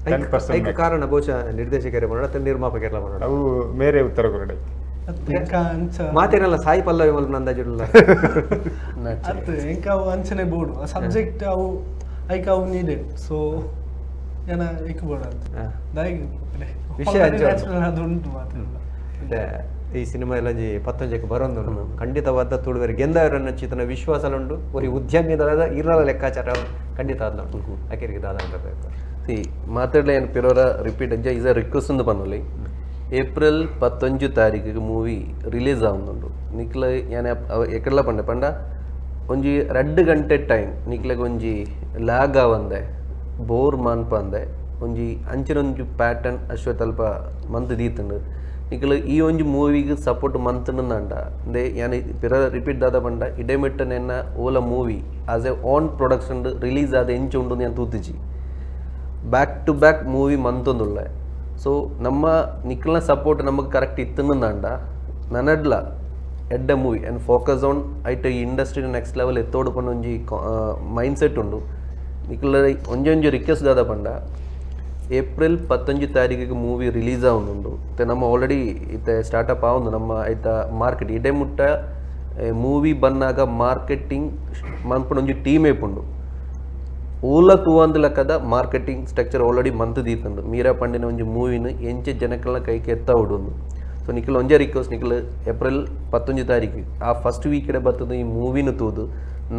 10% ಕಾರಣ ಬಹುಶಃ ನಿರ್ದೇಶಕರೇ ಮಾಡೋಣ ಅಥವಾ ನಿರ್ಮಾಪಕರೆಲ್ಲ ಮಾಡೋಣ ಅವು ಮೇರೆ ಉತ್ತರ ಕೊರಡೆ ಮಾತೇನಲ್ಲ ಸಾಯಿ ಪಲ್ಲವಿ ಮಲ್ಪ ಅಂದಾಜಿರಲ್ಲ ಅದು ಎಂಕ ಅವು ಅಂಚನೆ ಬೋಡು ಆ ಸಬ್ಜೆಕ್ಟ್ ಅವು ಐಕ ಅವು ನೀಡೆಡ್ ಸೊ ಏನ ಇಕ್ಬೋಡ ವಿಷಯ ಅದುಂಟು ಮಾತ್ರ ಈ ಸಿನಿಮಾ ಎಲ್ಲ ಪತ್ತೊಂಜಕ್ಕೆ ಬರೋದು ಖಂಡಿತವಾದ ತುಳುವರೆ ಗೆಂದವರನ್ನ ಚಿತನ ವಿಶ್ವಾಸಲುಂಡು ಒರಿ ಉದ್ಯಮಿದಾದ ಇರಲ ಲೆಕ್ಕಾಚಾರ ಖಂಡಿತ ಆದ್ಲುಂಟು ಆಕೆರಿಗೆ ದಾದ ಸಿ ಮಾತಾಡಲೇ ಏನು ಪಿರೋರ ರಿಪೀಟ್ ಅಜ್ಜ ಈಸ್ ಅ ರಿಕ್ವೆಸ್ಟ್ ಒಂದು ಪನ್ನೊಲಿ ಏಪ್ರಿಲ್ 15 ತಾರೀಕಿಗೆ ಮೂವಿ ರಿಲೀಸ್ ಆವೊಂದುಂಡು ನಿಕ್ಲ ಯಾನೆ ಎಕಡ್ಲ ಪಂಡ ಒಂಜಿ 2 ಗಂಟೆ ಟೈಮ್ ನಿಕ್ಲೆಗೆ ಒಂಜಿ ಲ್ಯಾಗ್ ಆವಂದೆ ಬೋರ್ ಮಾನ್ಪಂದೆ ಒಂಜಿ ಅಂಚಿನೊಂಜಿ ಪ್ಯಾಟರ್ನ್ ಅಶ್ವತ್ ಅಲ್ಪ ಮಂತ್ ದೀತುಂಡು ನಿಕ್ಲ ಈ ಒಂಜಿ ಮೂವಿಗೆ ಸಪೋರ್ಟ್ ಮಂತುಂಡ ಅಂದೆ ಯಾನೆ ಪಿರ ರಿಪೀಟ್ ದಾದ ಪಂಡ ಇಡೆಮಿಟ್ಟನೆನ್ನ ಓಲ movie as a own production release ಆದ ಎಂಚ ಉಂಡು ನಾನು ತೂತಿಜಿ ಬ್ಯಾಕ್ ಟು ಬ್ಯಾಕ್ ಮೂವಿ ಮಂತೊಂದುಳ್ಳೆ ಸೊ ನಮ್ಮ ನಿಕ್ಲನ ಸಪೋರ್ಟ್ ನಮಗೆ ಕರೆಕ್ಟ್ ಇತ್ತುಂಡ ನನ್ನಡ್ಲ ಎಡ್ಡ movie and focus on it ಈ ಇಂಡಸ್ಟ್ರಿನ ನೆಕ್ಸ್ಟ್ ಲೆವೆಲ್ ಎತ್ತೋಡು ಪಂಡ ಒಂಜಿ ಮೈಂಡ್ ಸೆಟ್ ಉಂಡು ನಿಕ್ಲ ಒಂಜೊಂಜಿ ರಿಕ್ವೆಸ್ಟ್ ದಾದ ಪಂಡ ಏಪ್ರಿಲ್ 15 ತಾರೀಕಿಗೆ ಮೂವಿ ರಿಲೀಸ್ ಆವೊಂದುಂಡು ಮತ್ತು ನಮ್ಮ ಆಲ್ರೆಡಿ ಇತ್ತೆ ಸ್ಟಾರ್ಟಪ್ ಆವೊಂದು ನಮ್ಮ ಐತ ಮಾರ್ಕೆಟ್ ಇಡೆ ಮುಟ್ಟ ಮೂವಿ ಬಂದಾಗ ಮಾರ್ಕೆಟಿಂಗ್ ಮನ್ಪುಂಡು ಒಂಜಿ ಟೀಮ್ ಏಪುಂಡು ಓಲ ತೂವಂದು ಲೆಕ್ಕದ ಮಾರ್ಕೆಟಿಂಗ್ ಸ್ಟ್ರಕ್ಚರ್ ಆಲ್ರೆಡಿ ಮಂತ್ ದೀತಂಡು ಮೀರಾ ಪಂಡಿನ ಒಂಜಿ ಮೂವಿನ ಎಂಚೆ ಜನಕ್ಕಳ ಕೈಗೆ ಎತ್ತ ಉಡುಂದು ಸೊ ನಿಖಿಲ್ ಒಂಜೆ ರಿಕ್ವೆಸ್ಟ್ ನಿಖಿಲ್ ಏಪ್ರಿಲ್ 15 ತಾರೀಕು ಆ ಫಸ್ಟ್ ವೀಕೆಡೆ ಬರ್ತದೆ ಈ ಮೂವಿನ ತೂದು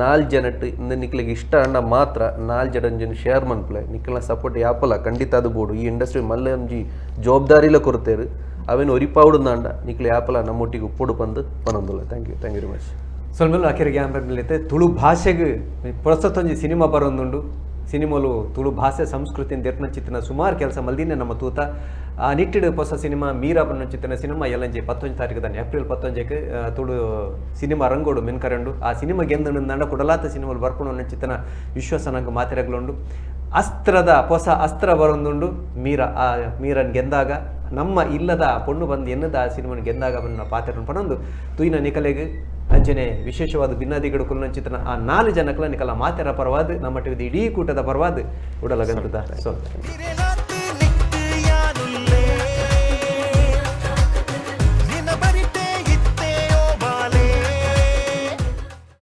4 ಜನಟ್ಟು ಇಂದು ನಿಖಿಲಿಗೆ ಇಷ್ಟ ಅಂಡ ಮಾತ್ರ 4 ಜನ ಶೇರ್ ಮನ್ಪಲೆ ನಿಖಿಲ್ನ ಸಪೋರ್ಟ್ ಯಾಪಲ್ಲ ಖಂಡಿತ ಅದು ಬೋಡು ಈ ಇಂಡಸ್ಟ್ರಿ ಮಲ್ಲೆ ಒಂಜಿ ಜವಾಬ್ದಾರಿಲ ಕೊರತೇರು ಅವೇನು ಒರಿಪಾವುಡುಂದಾಂಡ ನಿಖಿಲ್ ಯಾಪಲ್ಲ ನಮ್ಮೊಟ್ಟಿಗೆ ಉಪ್ಪುಡು ಬಂದು ಪನೊಂದುಲ್ಲ ಥ್ಯಾಂಕ್ ಯು ವೆರಿ ಮಚ್ ಸ್ವಲ್ಪ ಆಕೆರಿಗೆ ಆಂಬರ್ನಲ್ಲೈತೆ ತುಳು ಭಾಷೆಗೆ ಪ್ರಸ್ತುತ ಒಂಜಿ ಸಿನಿಮಾ ಬರೋದುಂಡು ಸಿನಿಮಾಲು ತುಳು ಭಾಷೆ ಸಂಸ್ಕೃತಿ ದೆರ್ನ ಚಿತ್ರನ ಸುಮಾರು ಕೆಲಸ ಮಲ್ದಿನೇ ನಮ್ಮ ತೂತ ಆ ನಿಟ್ಟಿಡು ಹೊಸ ಸಿನಿಮಾ ಮೀರಾ ಬಣ್ಣ ಚಿತ್ರನ ಸಿನಿಮಾ ಎಲ್ಲಂಜಿ 15 ತಾರೀಕು ತಾನೆ ಏಪ್ರಿಲ್ 15ಕ್ಕೆ ತುಳು ಸಿನಿಮಾ ರಂಗೋಡು ಮೆನ್ಕರಂಡು ಆ ಸಿನಿಮಾ ಗೆಂದು ನಂಡ ಕೊಡಲಾತ ಸಿನಿಮಾಲು ಬರ್ಕೊಂಡು ಚಿತ್ರನ ವಿಶ್ವಾಸ ನಂಗೆ ಮಾತಿರಗಲುಂಡು ಅಸ್ತ್ರದ ಹೊಸ ಅಸ್ತ್ರ ಬರೋದುಂಡು ಮೀರಾ ಆ ಮೀರನ್ ಗೆಂದಾಗ ನಮ್ಮ ಇಲ್ಲದ ಪೊಣ್ಣು ಬಂದು ಎನ್ನದ ಆ ಸಿನಿಮಾನ ಗೆಂದಾಗ ಅವನ್ನ ಪಾತ್ರನ ಪನೊಂದು ತುಯಿನ ನಿಕಲೆಗೆ ಅಂಚನೆ ವಿಶೇಷವಾದ ಭಿನ್ನಾದಿಗಳು ಕುಲ್ಲ ಚಿತ್ರನ ಆ 4 ಜನಕ್ಕಲ ನಿಕಲ ಮಾತೆರ ಪರವಾದ ನಮ್ಮ ಇಡೀ ಕೂಟದ ಪರವಾದ ಉಡಲಗಂತದ ಸೊ